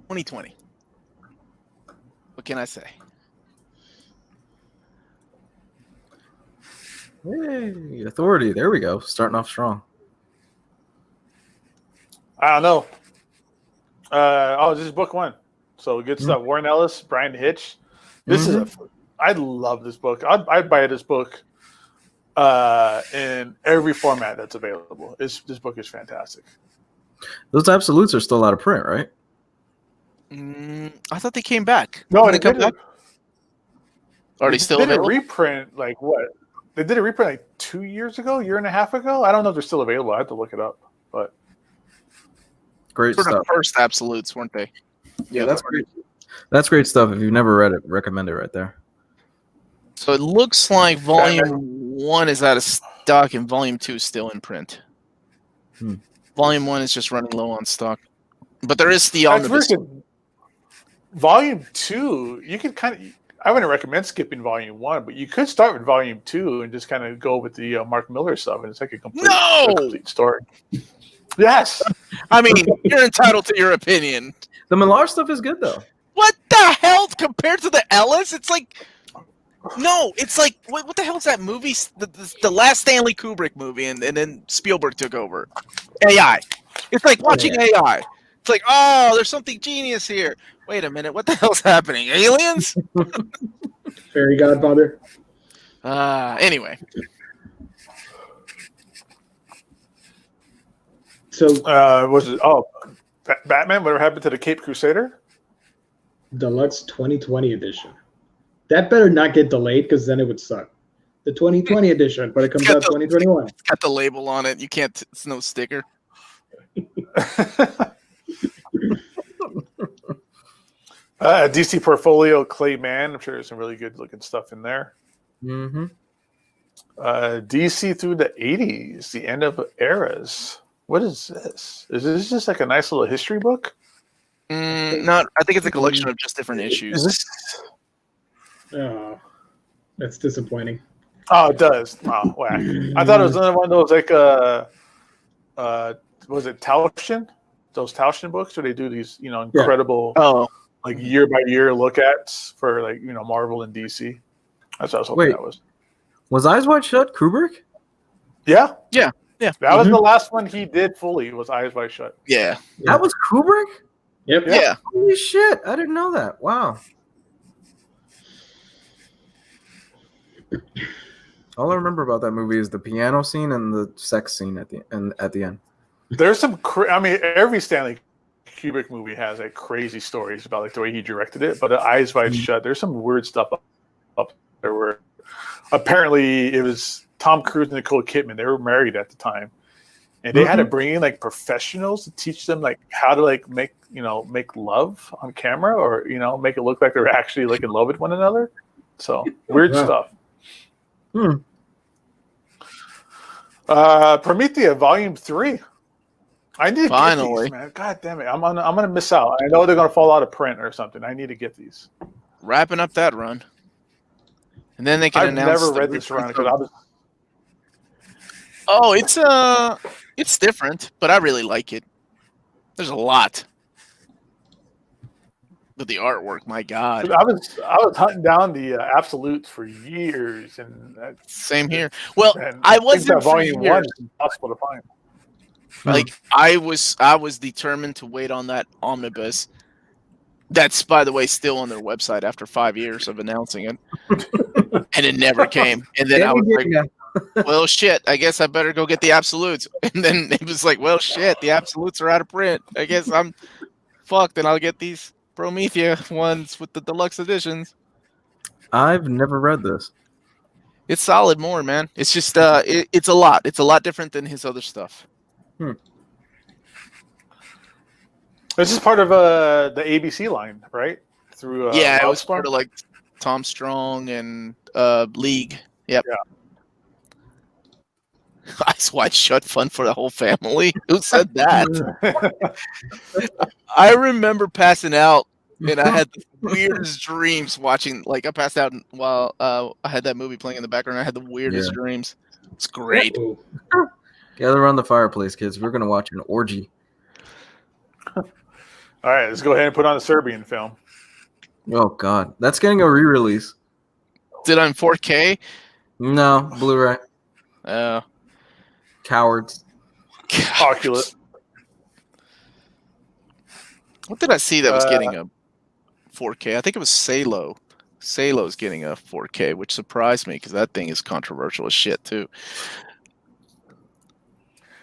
[SPEAKER 3] 2020. What can I say?
[SPEAKER 4] Hey, Authority. There we go. Starting off strong.
[SPEAKER 1] I don't know. This is book 1. So good stuff. Warren Ellis, Brian Hitch. This is I love this book. I'd buy this book in every format that's available. This book is fantastic.
[SPEAKER 4] Those absolutes are still out of print, right?
[SPEAKER 3] I thought they came back.
[SPEAKER 1] No,
[SPEAKER 3] Did
[SPEAKER 1] they
[SPEAKER 3] come
[SPEAKER 1] did
[SPEAKER 3] back? Are they still
[SPEAKER 1] did a
[SPEAKER 3] available?
[SPEAKER 1] reprint like what? They did a reprint like 2 years ago, year and a half ago. I don't know if they're still available. I have to look it up. But
[SPEAKER 4] Great
[SPEAKER 3] Sort
[SPEAKER 4] stuff.
[SPEAKER 3] of first absolutes, weren't they?
[SPEAKER 4] Yeah, that's great. That's great stuff. If you've never read it, recommend it right there.
[SPEAKER 3] So it looks like Volume 1 is out of stock and Volume 2 is still in print. Volume 1 is just running low on stock. But there is the Omnibus.
[SPEAKER 1] Volume 2, you could kind of. I wouldn't recommend skipping Volume 1, but you could start with Volume 2 and just kind of go with the Mark Miller stuff, and it's like a complete story. Yes,
[SPEAKER 3] I mean, you're entitled to your opinion.
[SPEAKER 4] The Millar stuff is good though.
[SPEAKER 3] What the hell compared to the Ellis? It's like, no, it's like, what the hell is that movie? The last Stanley Kubrick movie, and then Spielberg took over. AI. It's like watching AI. It's like, oh, there's something genius here. Wait a minute, what the hell's happening? Aliens?
[SPEAKER 2] Fairy Godfather.
[SPEAKER 3] Anyway.
[SPEAKER 2] So
[SPEAKER 1] was it? Oh, Batman. Whatever happened to the Cape Crusader?
[SPEAKER 2] Deluxe 2020 edition. That better not get delayed because then it would suck. The 2020 edition, but it comes out 2021.
[SPEAKER 3] It's got the label on it. You can't. It's no sticker.
[SPEAKER 1] DC Portfolio Clay Man. I'm sure there's some really good looking stuff in there. DC through the 80s, the end of eras. What is this? Is this just like a nice little history book?
[SPEAKER 3] Not. I think it's a collection of just different issues.
[SPEAKER 1] Is this?
[SPEAKER 2] Oh, that's disappointing.
[SPEAKER 1] Oh, it does. Oh, whack. I thought it was another one of those like was it Tauschen? Those Tauschen books where they do these, incredible like year by year look ats for like, Marvel and DC. That's what I was hoping that was.
[SPEAKER 4] Was Eyes Wide Shut Kubrick?
[SPEAKER 1] Yeah.
[SPEAKER 3] Yeah.
[SPEAKER 1] That was the last one he did fully, was Eyes Wide Shut.
[SPEAKER 3] Yeah.
[SPEAKER 4] That was Kubrick?
[SPEAKER 2] Yep.
[SPEAKER 3] Yeah.
[SPEAKER 4] Holy shit. I didn't know that. Wow. All I remember about that movie is the piano scene and the sex scene at the end.
[SPEAKER 1] There's some every Stanley Kubrick movie has like crazy stories about like the way he directed it, but Eyes Wide Shut, there's some weird stuff up there where apparently it was Tom Cruise and Nicole Kidman. They were married at the time, and they had to bring in like professionals to teach them like how to like make love on camera, or make it look like they're actually like in love with one another. So weird stuff. Promethea Volume 3. I need to get these, man. God damn it! I'm gonna miss out. I know they're gonna fall out of print or something. I need to get these.
[SPEAKER 3] Wrapping up that run, and then they can announce.
[SPEAKER 1] I've never read this run because I was.
[SPEAKER 3] Oh, it's different, but I really like it. There's a lot. But the artwork, my God.
[SPEAKER 1] I was hunting down the absolutes for years, and
[SPEAKER 3] same here. Well, I wasn't
[SPEAKER 1] Volume 1 is impossible to find.
[SPEAKER 3] Like I was determined to wait on that omnibus. That's, by the way, still on their website after 5 years of announcing it, and it never came. And then I was like, Well, shit. I guess I better go get the absolutes. And then it was like, well, shit. The absolutes are out of print. I guess I'm fucked, and I'll get these Promethea ones with the deluxe editions.
[SPEAKER 4] I've never read this.
[SPEAKER 3] It's solid more, man. It's just it's a lot. It's a lot different than his other stuff.
[SPEAKER 1] This is part of the ABC line, right? Through
[SPEAKER 3] yeah, it was
[SPEAKER 1] Wildstorm?
[SPEAKER 3] part of like Tom Strong and League. Yep.
[SPEAKER 1] Yeah.
[SPEAKER 3] Eyes wide shut, fun for the whole family. Who said that? I remember passing out, and I had the weirdest dreams watching. Like I passed out while I had that movie playing in the background. I had the weirdest dreams. It's great.
[SPEAKER 2] Ooh.
[SPEAKER 4] Gather around the fireplace, kids. We're gonna watch an orgy.
[SPEAKER 1] All right, let's go ahead and put on the Serbian film.
[SPEAKER 4] Oh God, that's getting a re-release.
[SPEAKER 3] Did it on 4K?
[SPEAKER 4] No, Blu-ray. Cowards.
[SPEAKER 1] Oculus.
[SPEAKER 3] What did I see that was getting a 4K? I think it was Salo. Salo's getting a 4K, which surprised me because that thing is controversial as shit too.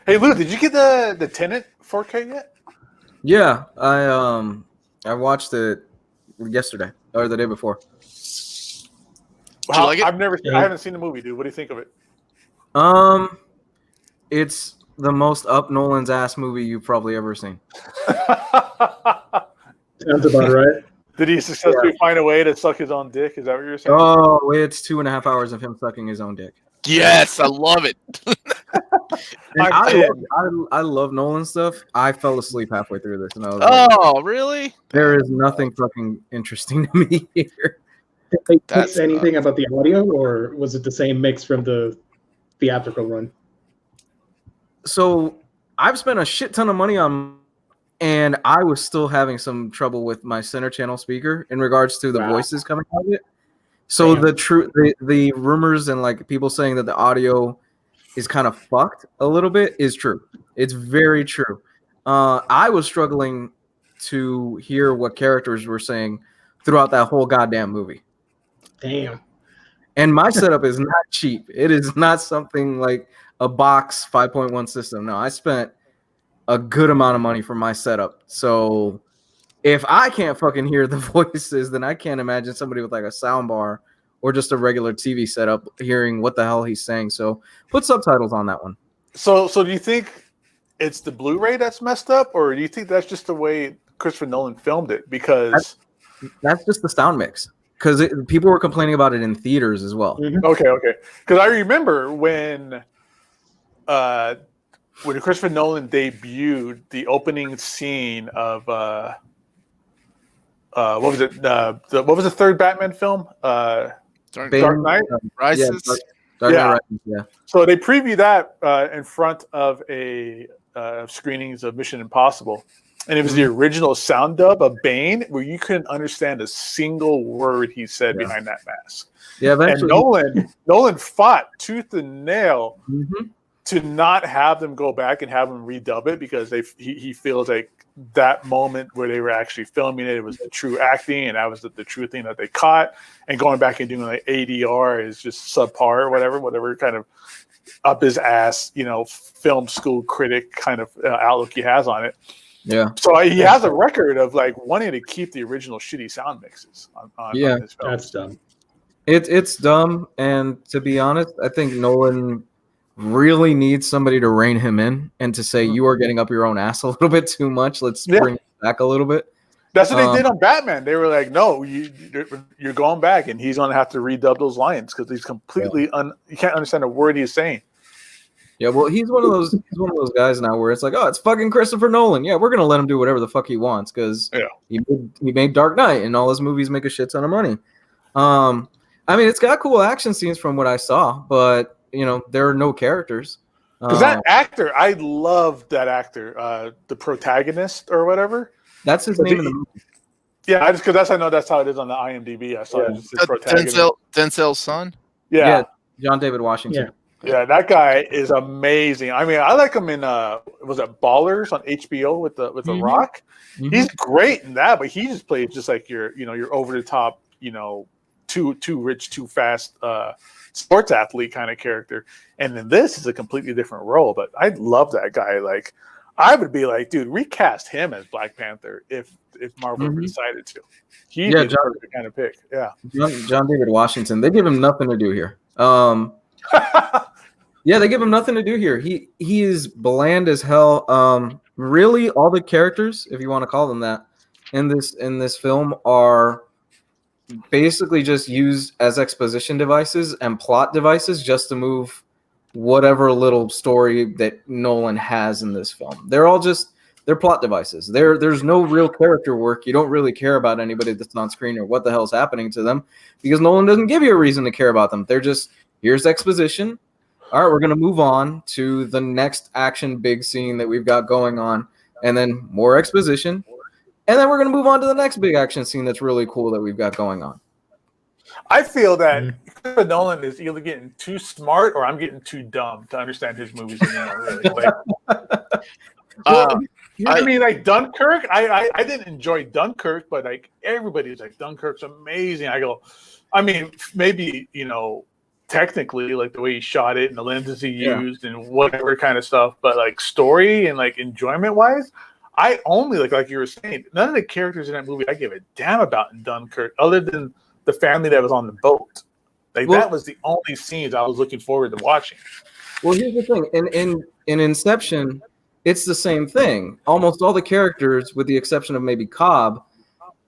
[SPEAKER 1] Hey Lou, did you get the Tenet 4K yet?
[SPEAKER 4] Yeah, I watched it yesterday or the day before.
[SPEAKER 3] Did you like it?
[SPEAKER 1] I haven't seen the movie, dude. What do you think of it?
[SPEAKER 4] It's the most up Nolan's ass movie you've probably ever seen.
[SPEAKER 2] Sounds about right.
[SPEAKER 1] Did he successfully find a way to suck his own dick? Is that what you're saying?
[SPEAKER 4] Oh, it's 2.5 hours of him sucking his own dick.
[SPEAKER 3] Yes, I love it.
[SPEAKER 4] And I love Nolan stuff. I fell asleep halfway through this, and I was like,
[SPEAKER 3] really?
[SPEAKER 4] there is nothing fucking interesting to me here.
[SPEAKER 2] Did they fix anything about the audio, or was it the same mix from the theatrical run?
[SPEAKER 4] So I've spent a shit ton of money on, and I was still having some trouble with my center channel speaker in regards to the voices coming out of it. So the rumors and like people saying that the audio is kind of fucked a little bit is true. It's very true. I was struggling to hear what characters were saying throughout that whole goddamn movie.
[SPEAKER 2] Damn.
[SPEAKER 4] And my setup is not cheap. It is not something like a box 5.1 system. No, I spent a good amount of money for my setup. So if I can't fucking hear the voices, then I can't imagine somebody with like a sound bar or just a regular TV setup hearing what the hell he's saying. So put subtitles on that one.
[SPEAKER 1] So do you think it's the Blu-ray that's messed up, or do you think that's just the way Christopher Nolan filmed it? Because
[SPEAKER 4] that's just the sound mix. Because people were complaining about it in theaters as well.
[SPEAKER 2] Mm-hmm.
[SPEAKER 1] Okay. Because I remember when Christopher Nolan debuted the opening scene of what was it? What was the third Batman film? Dark Knight
[SPEAKER 3] Rises.
[SPEAKER 4] Dark Knight Rises. Yeah.
[SPEAKER 1] So they previewed that in front of a screenings of Mission Impossible, and it was the original sound dub of Bane, where you couldn't understand a single word he said behind that mask.
[SPEAKER 4] Yeah, eventually.
[SPEAKER 1] And Nolan fought tooth and nail to not have them go back and have them redub it, because he feels like that moment where they were actually filming it was the true acting, and that was the true thing that they caught. And going back and doing like ADR is just subpar or whatever kind of up his ass, film school critic kind of outlook he has on it.
[SPEAKER 4] Yeah.
[SPEAKER 1] So he has a record of like wanting to keep the original shitty sound mixes on his film.
[SPEAKER 2] That's dumb.
[SPEAKER 4] It's dumb, and to be honest, I think Nolan really needs somebody to rein him in and to say, you are getting up your own ass a little bit too much. Let's bring it back a little bit.
[SPEAKER 1] That's what they did on Batman. They were like, no, you're going back, and he's going to have to redub those lines because he's completely you can't understand a word he's saying.
[SPEAKER 4] Yeah, well, he's one of those guys now where it's like, oh, it's fucking Christopher Nolan. Yeah, we're gonna let him do whatever the fuck he wants because he made Dark Knight, and all his movies make a shit ton of money. I mean, it's got cool action scenes from what I saw, but there are no characters.
[SPEAKER 1] Because that actor, I love that actor, the protagonist or whatever.
[SPEAKER 4] That's his name in the movie.
[SPEAKER 1] Yeah, because I know that's how it is on the IMDb. I saw it. Just his protagonist.
[SPEAKER 3] Denzel's son.
[SPEAKER 1] Yeah,
[SPEAKER 4] John David Washington.
[SPEAKER 1] Yeah, that guy is amazing. I mean, I like him in was it Ballers on HBO with the Rock? Mm-hmm. He's great in that, but he just plays just like your over the top, too rich, too fast sports athlete kind of character. And then this is a completely different role. But I love that guy. Like, I would be like, dude, recast him as Black Panther if Marvel decided to. He'd be the perfect kind of pick. Yeah.
[SPEAKER 4] John David Washington. They give him nothing to do here. Yeah, they give him nothing to do here. He is bland as hell. Really, all the characters, if you want to call them that, in this film are basically just used as exposition devices and plot devices just to move whatever little story that Nolan has in this film. They're plot devices. There's no real character work. You don't really care about anybody that's on screen or what the hell's happening to them because Nolan doesn't give you a reason to care about them. They're just, here's exposition. All right, we're going to move on to the next action big scene that we've got going on, and then more exposition. And then we're going to move on to the next big action scene that's really cool that we've got going on.
[SPEAKER 1] I feel that Nolan is either getting too smart or I'm getting too dumb to understand his movies anymore, really. Like, you know what I mean? Like Dunkirk, I didn't enjoy Dunkirk, but like everybody's like, Dunkirk's amazing. I go, I mean, maybe, technically, like the way he shot it and the lenses he used and whatever kind of stuff, but like story and like enjoyment wise, I only like you were saying, none of the characters in that movie I give a damn about in Dunkirk, other than the family that was on the boat. Like that was the only scenes I was looking forward to watching.
[SPEAKER 4] Well, here's the thing: in Inception, it's the same thing. Almost all the characters, with the exception of maybe Cobb,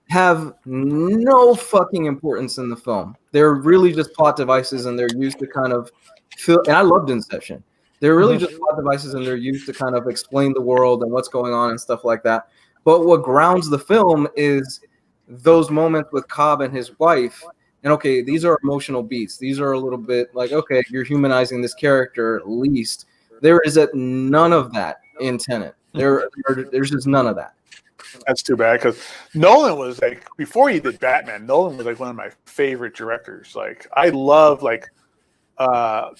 [SPEAKER 4] have no fucking importance in the film. They're really just plot devices, and they're used to kind of fill. And I loved Inception. They're really just plot devices, and they're used to kind of explain the world and what's going on and stuff like that. But what grounds the film is those moments with Cobb and his wife. And okay, these are emotional beats. These are a little bit like, okay, you're humanizing this character at least. There is none of that in Tenet. There's just none of that.
[SPEAKER 1] That's too bad because Nolan was like, before he did Batman, Nolan was like one of my favorite directors. Like I love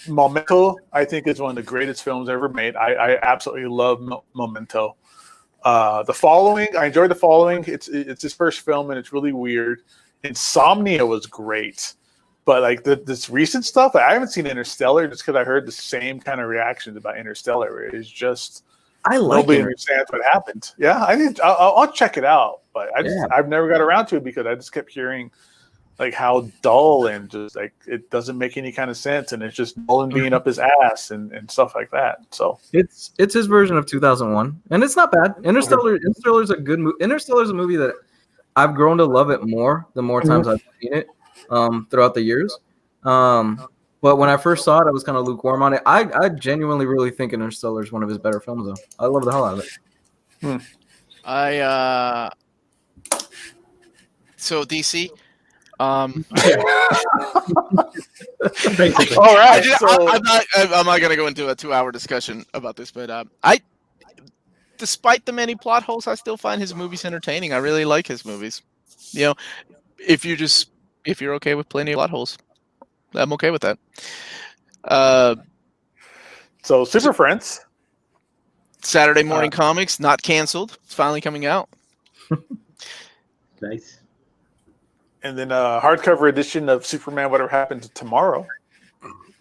[SPEAKER 1] Memento, I think is one of the greatest films ever made. I absolutely love Memento. The Following, I enjoyed The Following. It's his first film and it's really weird. Insomnia was great. But like this recent stuff, I haven't seen Interstellar just because I heard the same kind of reactions about Interstellar. Where it's just nobody understands what happened. Yeah, I'll check it out, but I've never got around to it because I just kept hearing like how dull and just like it doesn't make any kind of sense, and it's just Nolan being up his ass and stuff like that. So
[SPEAKER 4] it's his version of 2001, and it's not bad. Interstellar's a good movie. Interstellar's a movie that I've grown to love it more the more times I've seen it throughout the years. But when I first saw it, I was kind of lukewarm on it. I genuinely really think Interstellar is one of his better films, though. I love the hell out of it.
[SPEAKER 3] So DC.
[SPEAKER 1] Basically. All right.
[SPEAKER 3] I'm not going to go into a 2-hour discussion about this, but despite the many plot holes, I still find his movies entertaining. I really like his movies. If you're okay with plenty of plot holes, I'm okay with that.
[SPEAKER 1] So Super Friends.
[SPEAKER 3] Saturday Morning Comics, not canceled. It's finally coming out.
[SPEAKER 2] Nice.
[SPEAKER 1] And then a hardcover edition of Superman, Whatever Happens Tomorrow.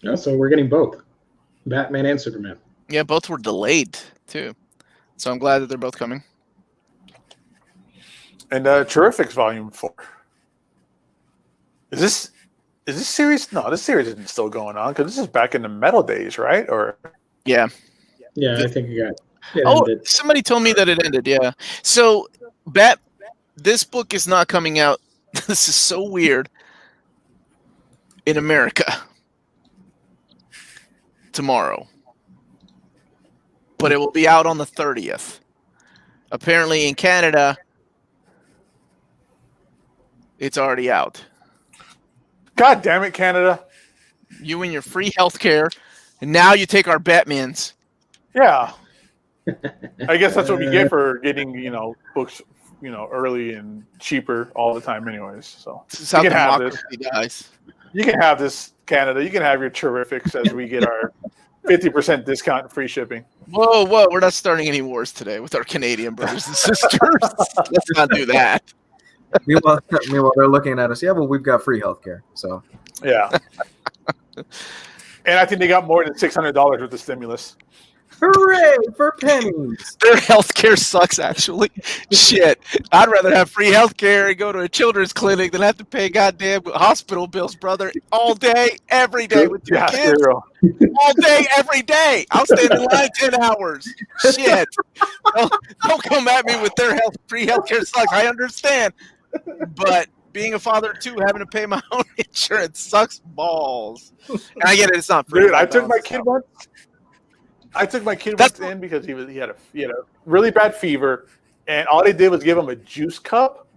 [SPEAKER 2] Yeah, so we're getting both. Batman and Superman.
[SPEAKER 3] Yeah, both were delayed, too. So I'm glad that they're both coming.
[SPEAKER 1] And Terrifics Volume 4. Is this series? No, this series isn't still going on because this is back in the metal days, right? Or
[SPEAKER 3] yeah.
[SPEAKER 2] I think it
[SPEAKER 3] ended. Somebody told me that it ended. Yeah. So this book is not coming out. This is so weird. In America tomorrow, but it will be out on the 30th. Apparently, in Canada, it's already out.
[SPEAKER 1] God damn it, Canada.
[SPEAKER 3] You and your free healthcare, and now you take our Batmans.
[SPEAKER 1] Yeah. I guess that's what we get for getting, books, early and cheaper all the time anyways. So
[SPEAKER 3] this is how democracy dies.
[SPEAKER 1] You can have this, Canada. You can have your Terrifics as we get our 50% discount and free shipping.
[SPEAKER 3] Whoa. We're not starting any wars today with our Canadian brothers and sisters. Let's not do that.
[SPEAKER 4] Meanwhile, they're looking at us. Yeah, well, we've got free healthcare. So
[SPEAKER 1] Yeah. And I think they got more than $600 worth of stimulus.
[SPEAKER 4] hooray for pennies!
[SPEAKER 3] Their healthcare sucks, actually. Shit. I'd rather have free healthcare and go to a children's clinic than have to pay goddamn hospital bills, brother, all day, every day with your kids.
[SPEAKER 1] Girl.
[SPEAKER 3] All day, every day. I'll stand in line 10 hours. Shit. Don't come at me with their free healthcare sucks. I understand. But being a father too, having to pay my own insurance sucks balls. And I get it, it's not free.
[SPEAKER 1] Dude, I took my kid once. In because he had a really bad fever, and all they did was give him a juice cup,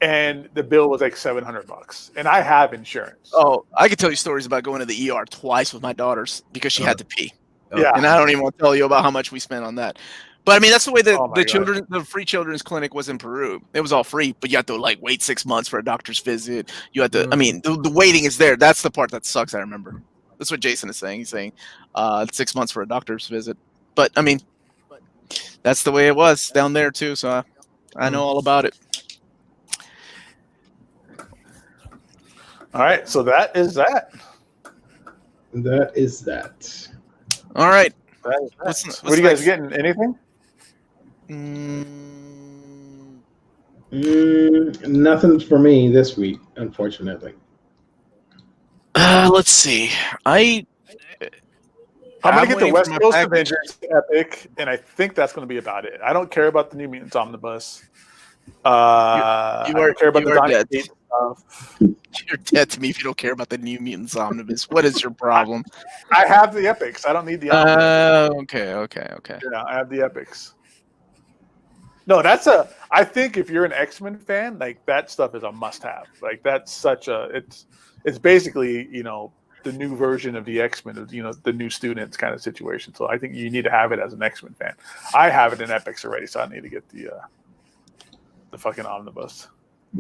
[SPEAKER 1] and the bill was like $700. And I have insurance.
[SPEAKER 3] Oh, I could tell you stories about going to the ER twice with my daughters because she had to pee.
[SPEAKER 1] Yeah,
[SPEAKER 3] and I don't even want to tell you about how much we spent on that. But I mean, that's the way the free children's clinic was in Peru. It was all free, but you had to like wait 6 months for a doctor's visit. You had to. I mean, the waiting is there. That's the part that sucks. I remember. That's what Jason is saying. He's saying 6 months for a doctor's visit. But I mean, that's the way it was down there too. So I know all about it.
[SPEAKER 1] All right, so that is that.
[SPEAKER 2] That is that.
[SPEAKER 3] All right.
[SPEAKER 1] What are you guys getting? Anything?
[SPEAKER 2] Nothing for me this week, unfortunately.
[SPEAKER 3] Let's see.
[SPEAKER 1] I'm going to get the West Coast Avengers Epic, and I think that's going to be about it. I don't care about the New Mutants Omnibus. I don't care about the Donny Cates stuff.
[SPEAKER 3] You're dead to me if you don't care about the New Mutants Omnibus. What is your problem?
[SPEAKER 1] I have the Epics. I don't need the Omnibus.
[SPEAKER 3] Okay.
[SPEAKER 1] Yeah, I have the Epics. No, I think if you're an X-Men fan, like that stuff is a must-have. Like that's such a it's basically, the new version of the X-Men, the new students kind of situation. So I think you need to have it as an X-Men fan. I have it in Epics already, so I need to get the fucking Omnibus.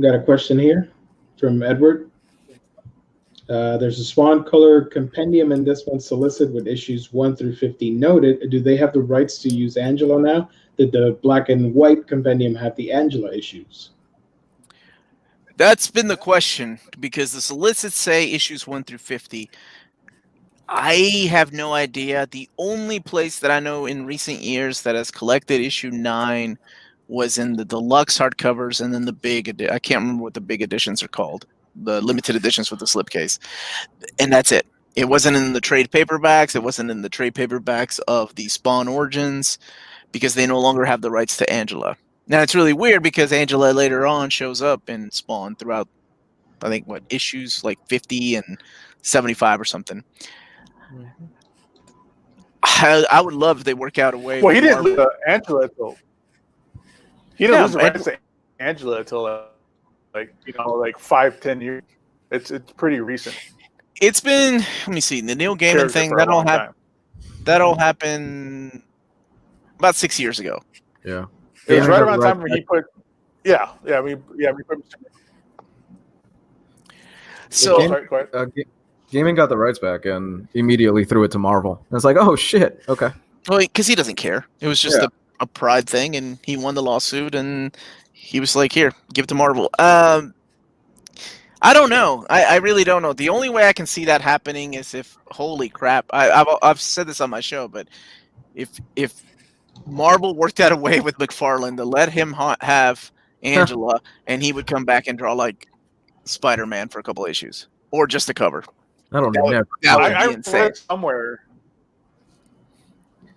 [SPEAKER 2] Got a question here from Edward. There's a Swan Color compendium in this one solicited with issues 1 through 50 noted. Do they have the rights to use Angela now? Did the black and white compendium have the Angela issues?
[SPEAKER 3] That's been the question because the solicits say issues 1 through 50. I have no idea. The only place that I know in recent years that has collected issue 9 was in the deluxe hardcovers and then the big I can't remember what the big editions are called. The limited editions with the slipcase. And that's it. It wasn't in the trade paperbacks. It wasn't in the trade paperbacks of the Spawn Origins because they no longer have the rights to Angela. Now, it's really weird because Angela later on shows up in Spawn throughout, I think, issues like 50 and 75 or something. Mm-hmm. I would love if they work out a way.
[SPEAKER 1] Well, he didn't lose Angela until... He didn't lose the rights to Angela until, 5-10 years. It's pretty recent.
[SPEAKER 3] It's been, let me see, the Neil Gaiman thing, that all happened about 6 years ago.
[SPEAKER 4] Yeah.
[SPEAKER 1] It was right around the time when he put, we put.
[SPEAKER 3] So,
[SPEAKER 4] Gaiman got the rights back and immediately threw it to Marvel. And it's like, oh shit, okay.
[SPEAKER 3] Well, because he doesn't care. It was just a pride thing, and he won the lawsuit, and he was like, "Here, give it to Marvel." I don't know. I really don't know. The only way I can see that happening is if, holy crap, I've said this on my show, but if Marvel worked out a way with McFarlane to let him have Angela, and he would come back and draw like Spider-Man for a couple issues, or just a cover.
[SPEAKER 4] I don't know.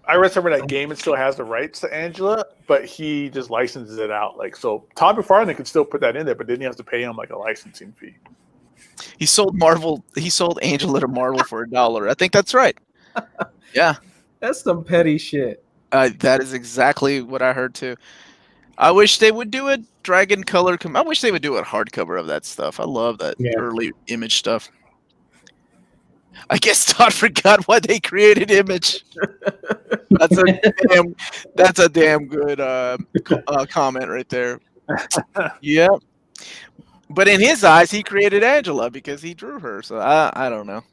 [SPEAKER 1] I read somewhere that Gaiman still has the rights to Angela, but he just licenses it out. Like, so Tom McFarlane could still put that in there, but then he has to pay him like a licensing fee.
[SPEAKER 3] He sold Angela to Marvel for $1. I think that's right. Yeah.
[SPEAKER 4] That's some petty shit.
[SPEAKER 3] That is exactly what I heard too. I wish they would do a Dragon Color. I wish they would do a hardcover of that stuff. I love that early Image stuff. I guess Todd forgot why they created Image. That's a damn good comment right there. Yeah, but in his eyes, he created Angela because he drew her. So I don't know.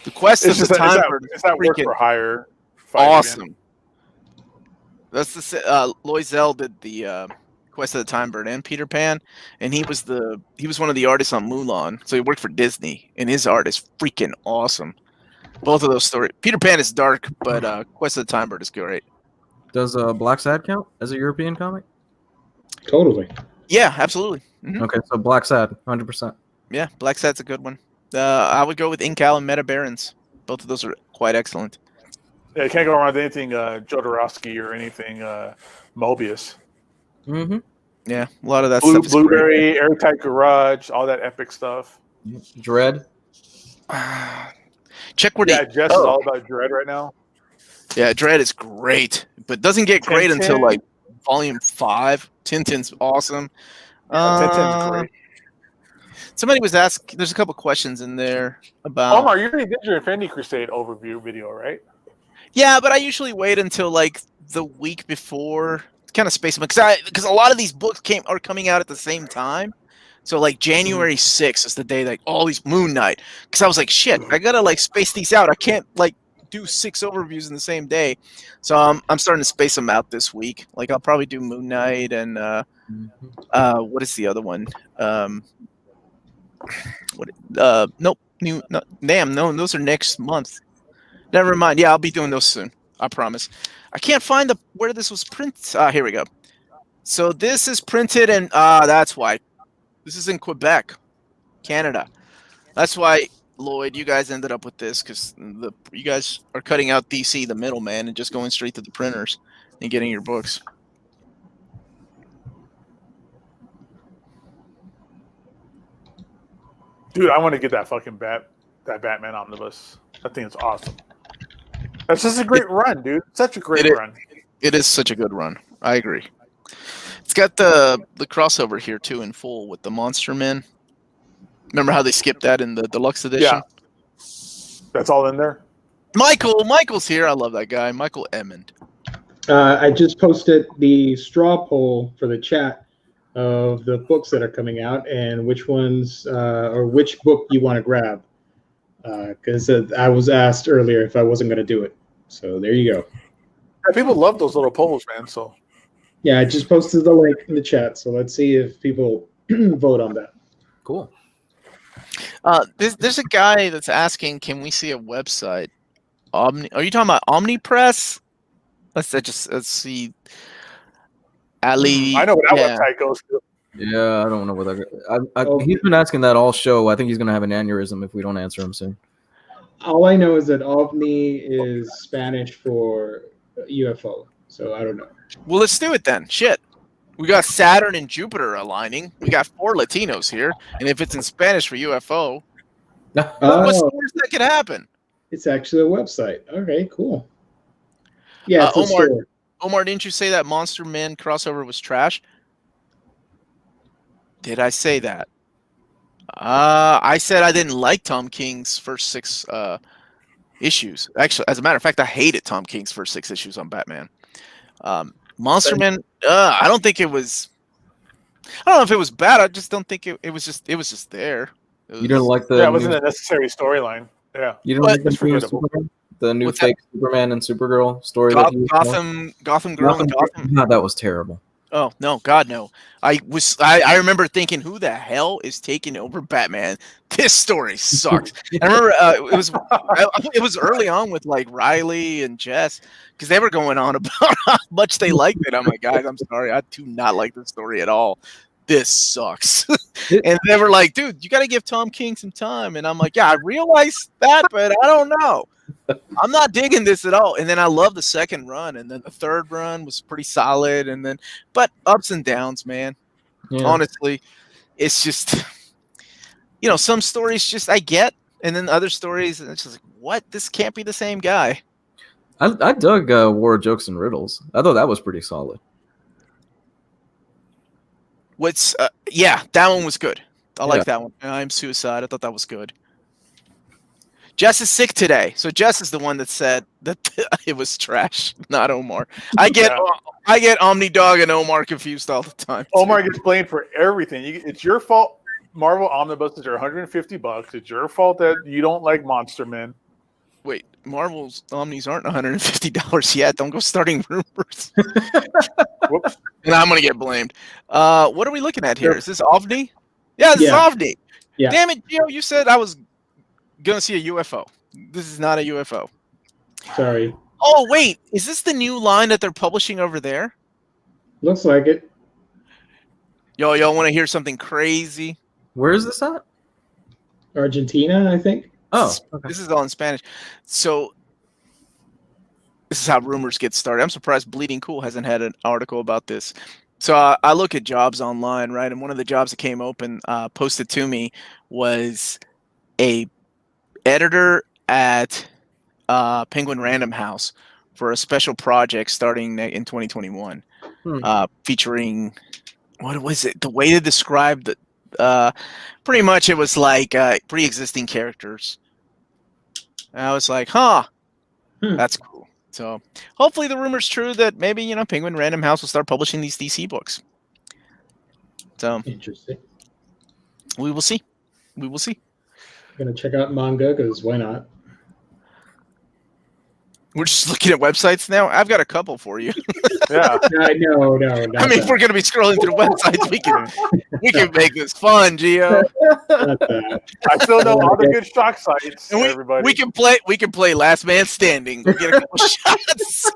[SPEAKER 3] The quest is the time for
[SPEAKER 1] it's that work for hire.
[SPEAKER 3] Awesome. That's the Loisel did the Quest of the Time Bird and Peter Pan, and he was one of the artists on Mulan. So he worked for Disney, and his art is freaking awesome. Both of those stories. Peter Pan is dark, but Quest of the Time Bird is great.
[SPEAKER 4] Does Black Sad count as a European comic?
[SPEAKER 2] Totally.
[SPEAKER 3] Yeah, absolutely. Mm-hmm.
[SPEAKER 4] Okay, so Black Sad, 100%.
[SPEAKER 3] Yeah, Black Sad's a good one. I would go with Incal and Meta Barons. Both of those are quite excellent.
[SPEAKER 1] Yeah, you can't go wrong with anything Jodorowsky or anything Mobius.
[SPEAKER 4] Mm-hmm.
[SPEAKER 3] Yeah, a lot of that stuff is
[SPEAKER 1] Blueberry,
[SPEAKER 3] great.
[SPEAKER 1] Airtight Garage, all that epic stuff.
[SPEAKER 4] Dread.
[SPEAKER 3] Check where
[SPEAKER 1] Jess is all about Dread right now.
[SPEAKER 3] Yeah, Dread is great, but doesn't get great until like volume 5. Tintin's awesome.
[SPEAKER 1] Tintin's great.
[SPEAKER 3] Somebody was asking. There's a couple questions in there about.
[SPEAKER 1] Omar, you already did your Infinity Crusade overview video, right?
[SPEAKER 3] Yeah, but I usually wait until like the week before, kind of space them because a lot of these books are coming out at the same time. So like January 6th is the day like all these Moon Knight. Because I was like, shit, I gotta like space these out. I can't like do 6 overviews in the same day. So I'm starting to space them out this week. Like I'll probably do Moon Knight and what is the other one? Nope. No, those are next month. Never mind. Yeah, I'll be doing those soon. I promise. I can't find where this was printed. Here we go. So this is printed and that's why. This is in Quebec, Canada. That's why, Lloyd, you guys ended up with this because you guys are cutting out DC, the middleman, and just going straight to the printers and getting your books.
[SPEAKER 1] Dude, I want to get that fucking that Batman omnibus. I think it's awesome. That's just a great run, dude. Such a great run.
[SPEAKER 3] It is such a good run. I agree. It's got the crossover here too in full with the Monster Men. Remember how they skipped that in the deluxe edition?
[SPEAKER 1] Yeah. That's all in there.
[SPEAKER 3] Michael's here. I love that guy, Michael Emmond.
[SPEAKER 2] I just posted the straw poll for the chat of the books that are coming out and which ones or which book you want to grab. Because I was asked earlier if I wasn't going to do it. So there you go.
[SPEAKER 1] Yeah, people love those little polls, man. So
[SPEAKER 2] yeah, I just posted the link in the chat. So let's see if people vote on that.
[SPEAKER 4] Cool.
[SPEAKER 3] There's a guy that's asking, can we see a website? Are you talking about Omnipress? Let's see. Ali.
[SPEAKER 1] I know what that website goes to.
[SPEAKER 4] Yeah, I don't know what that. He's been asking that all show. I think he's gonna have an aneurysm if we don't answer him soon.
[SPEAKER 2] All I know is that OVNI is Spanish for UFO. So I don't know.
[SPEAKER 3] Well, let's do it then. Shit. We got Saturn and Jupiter aligning. We got 4 Latinos here. And if it's in Spanish for UFO, what's the worst that could happen?
[SPEAKER 2] It's actually a website. Okay, cool. Yeah,
[SPEAKER 3] Omar, didn't you say that Monster Man crossover was trash? Did I say that? I said I didn't like Tom King's first 6 issues. Actually, as a matter of fact, I hated Tom King's first 6 issues on Batman. Monster Man, I don't think it was. I don't know if it was bad. I just don't think it was just there.
[SPEAKER 4] You didn't like the?
[SPEAKER 1] Yeah, it wasn't a necessary storyline. Yeah,
[SPEAKER 4] you didn't like the new fake Superman and Supergirl story.
[SPEAKER 3] Gotham Girl and Gotham.
[SPEAKER 4] No, that was terrible.
[SPEAKER 3] Oh no, God no! I remember thinking, who the hell is taking over Batman? This story sucks. I remember it was early on with like Ryley and Jess because they were going on about how much they liked it. I'm like, guys, I'm sorry, I do not like this story at all. This sucks. And they were like, dude, you got to give Tom King some time. And I'm like, yeah, I realize that, but I don't know. I'm not digging this at all. And then I love the second run, and then the third run was pretty solid. And then, but ups and downs, man. Yeah. Honestly, it's just, some stories just I get, and then other stories, and it's just like, what? This can't be the same guy.
[SPEAKER 4] I dug War Jokes and Riddles. I thought that was pretty solid.
[SPEAKER 3] That one was good. I like that one. I'm Suicide. I thought that was good. Jess is sick today, so Jess is the one that said that it was trash, not Omar. I get Omnidog and Omar confused all the time. Too.
[SPEAKER 1] Omar gets blamed for everything. It's your fault. Marvel omnibuses are $150. It's your fault that you don't like Monster Men.
[SPEAKER 3] Wait, Marvel's Omnis aren't $150 yet. Don't go starting rumors.
[SPEAKER 1] Whoops.
[SPEAKER 3] And I'm gonna get blamed. What are we looking at here? Is this OVNI? Yeah, this is OVNI.
[SPEAKER 2] Yeah.
[SPEAKER 3] Damn it, Gio! You said I was gonna see a UFO. This is not a UFO.
[SPEAKER 2] Sorry.
[SPEAKER 3] Oh wait, is this the new line that they're publishing over there?
[SPEAKER 2] Looks like it.
[SPEAKER 3] Y'all want to hear something crazy?
[SPEAKER 4] Where is this at?
[SPEAKER 2] Argentina, I think.
[SPEAKER 4] Oh, okay.
[SPEAKER 3] This is all in Spanish. So this is how rumors get started. I'm surprised Bleeding Cool hasn't had an article about this. So I look at jobs online, right? And one of the jobs that came open, posted to me, was a editor at Penguin Random House for a special project starting in 2021, featuring, what was it? The way to describe the, pretty much it was like pre-existing characters. And I was like, that's cool. So hopefully the rumor's true that maybe, Penguin Random House will start publishing these DC books. So
[SPEAKER 2] Interesting.
[SPEAKER 3] we will see. We will see.
[SPEAKER 2] Gonna check out manga because why not?
[SPEAKER 3] We're just looking at websites now. I've got a couple for you.
[SPEAKER 1] Yeah.
[SPEAKER 2] No.
[SPEAKER 3] I mean, if we're gonna be scrolling through websites, we can make this fun, Gio.
[SPEAKER 1] I still know all the good shock sites.
[SPEAKER 3] And
[SPEAKER 1] everybody.
[SPEAKER 3] we can play Last Man Standing. Go get a couple shots.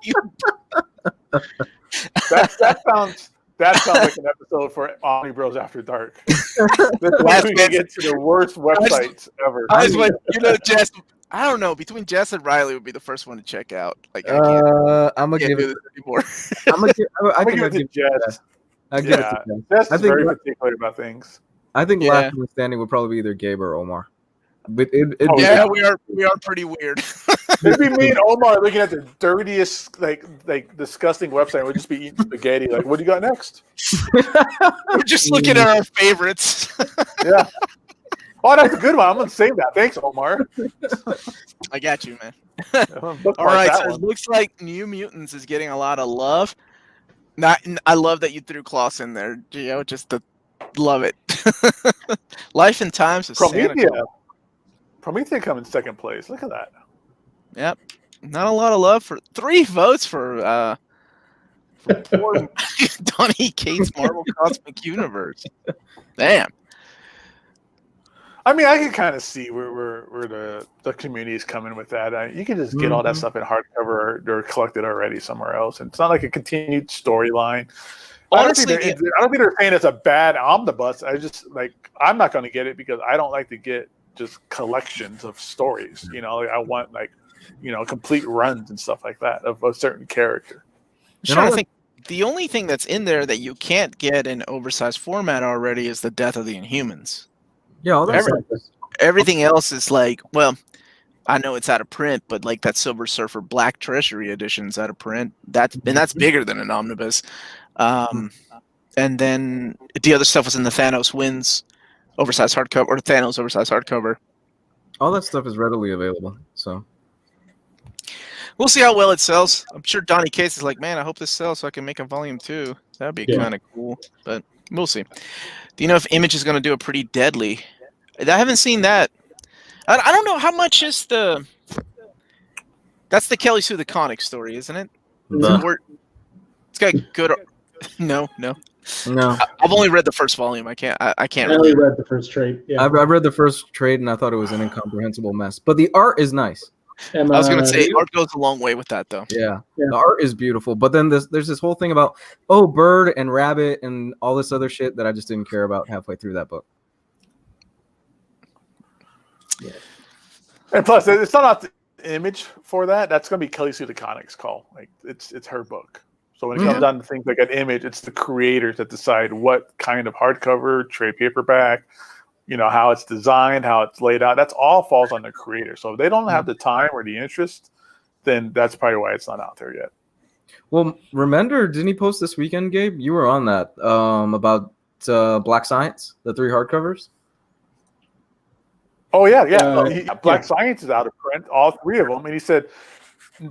[SPEAKER 1] That sounds like an episode for Omnibros After Dark. This is we can get to the worst websites ever.
[SPEAKER 3] Jess. I don't know. Between Jess and Ryley would be the first one to check out. Like, I
[SPEAKER 4] I'm gonna give it
[SPEAKER 3] anymore.
[SPEAKER 1] I give it to Jess. Jess is very particular about things.
[SPEAKER 4] I think Last Man Standing would probably be either Gabe or Omar. But
[SPEAKER 3] we are pretty weird.
[SPEAKER 1] It'd be me and Omar looking at the dirtiest, like disgusting website. We'd just be eating spaghetti. Like, what do you got next?
[SPEAKER 3] We're just looking at our favorites.
[SPEAKER 1] Yeah. Oh, that's a good one. I'm gonna save that. Thanks, Omar.
[SPEAKER 3] I got you, man. All right, so it looks like New Mutants is getting a lot of love. I love that you threw Klaus in there, Gio. Just to love it. Life and Times of Santa.
[SPEAKER 1] Promethea come in second place. Look at that.
[SPEAKER 3] Yep. Not a lot of love for 3 votes for poor Donny Cates' Marvel Cosmic Universe. Damn.
[SPEAKER 1] I mean, I can kind of see where the community is coming with that. You can just get all that stuff in hardcover or collected already somewhere else. And it's not like a continued storyline.
[SPEAKER 3] Honestly,
[SPEAKER 1] I don't think they're saying it's a bad omnibus. I'm not going to get it because I don't like to get just collections of stories. I want complete runs and stuff like that of a certain character.
[SPEAKER 3] I'm trying to think. The only thing that's in there that you can't get in oversized format already is the Death of the Inhumans.
[SPEAKER 4] Yeah, all that
[SPEAKER 3] everything else is like, well, I know it's out of print, but like that Silver Surfer Black Treasury edition's out of print. That's bigger than an omnibus. And then the other stuff was in the Thanos Wins oversized hardcover or Thanos oversized hardcover.
[SPEAKER 4] All that stuff is readily available, so
[SPEAKER 3] we'll see how well it sells. I'm sure Donny Cates is like, man, I hope this sells so I can make a volume 2. That'd be kind of cool, but we'll see. Do you know if Image is going to do a pretty deadly? I haven't seen that. I don't know how much is the. That's the Kelly Sue the Conic story, isn't it? It's got good. No. I've only read the first volume. I can't. I
[SPEAKER 2] only read the first trade. Yeah.
[SPEAKER 4] I read the first trade and I thought it was an incomprehensible mess. But the art is nice.
[SPEAKER 3] I was going to say art goes a long way with that, though.
[SPEAKER 4] Yeah. The art is beautiful. But then there's this whole thing about bird and rabbit and all this other shit that I just didn't care about halfway through that book.
[SPEAKER 1] Yeah. And plus, it's not the Image for that. That's going to be Kelly Sue DeConnick's call. Like it's her book. So when it comes down to things like an Image, it's the creators that decide what kind of hardcover, trade paperback, how it's designed, how it's laid out. That's all falls on the creator. So if they don't have the time or the interest, then that's probably why it's not out there yet.
[SPEAKER 4] Well, Remender, didn't he post this weekend, Gabe? You were on that about Black Science, the 3 hardcovers.
[SPEAKER 1] Oh yeah. Black Science is out of print, all 3 of them, and he said,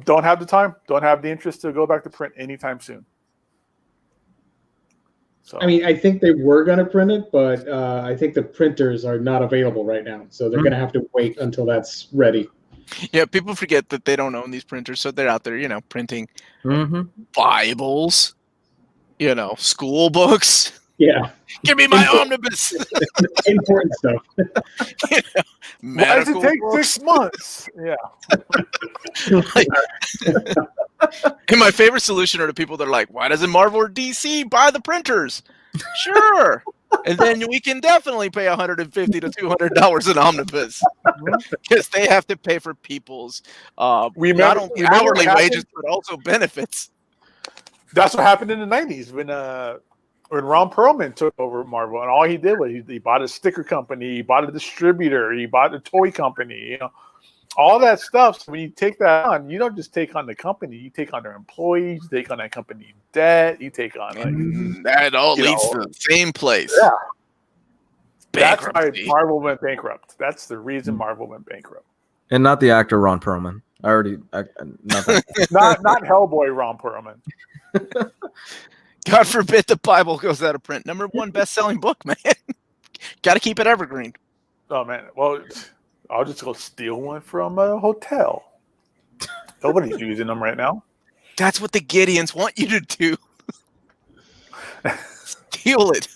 [SPEAKER 1] "Don't have the time, don't have the interest to go back to print anytime soon." So
[SPEAKER 2] I mean, I think they were going to print it, but I think the printers are not available right now, so they're going to have to wait until that's ready.
[SPEAKER 3] Yeah, people forget that they don't own these printers, so they're out there, printing
[SPEAKER 4] Mm-hmm.
[SPEAKER 3] Bibles, school books.
[SPEAKER 2] Yeah,
[SPEAKER 3] Give me my omnibus.
[SPEAKER 2] important stuff.
[SPEAKER 1] Why does it
[SPEAKER 3] Medical
[SPEAKER 1] take
[SPEAKER 3] books.
[SPEAKER 1] 6 months? Yeah.
[SPEAKER 3] And my favorite solution are the people that are like, why doesn't Marvel or DC buy the printers? Sure. And then we can definitely pay $150 to $200 an omnibus because they have to pay for people's not only hourly wages but also benefits.
[SPEAKER 1] That's what happened in the 90s when Ron Perlman took over Marvel, and all he did was he bought a sticker company, he bought a distributor, he bought a toy company, all that stuff. So when you take that on, you don't just take on the company, you take on their employees, you take on that company debt, you take on
[SPEAKER 3] that all leads to the same place.
[SPEAKER 1] Yeah. That's why
[SPEAKER 3] Bankruptcy.
[SPEAKER 1] Marvel went bankrupt. That's the reason Marvel went bankrupt.
[SPEAKER 4] And not the actor Ron Perlman. Not that.
[SPEAKER 1] not Hellboy Ron Perlman.
[SPEAKER 3] God forbid the Bible goes out of print. Number 1 best-selling book, man. Got to keep it evergreen.
[SPEAKER 1] Oh man, well, I'll just go steal one from a hotel. Nobody's using them right now.
[SPEAKER 3] That's what the Gideons want you to do. Steal it.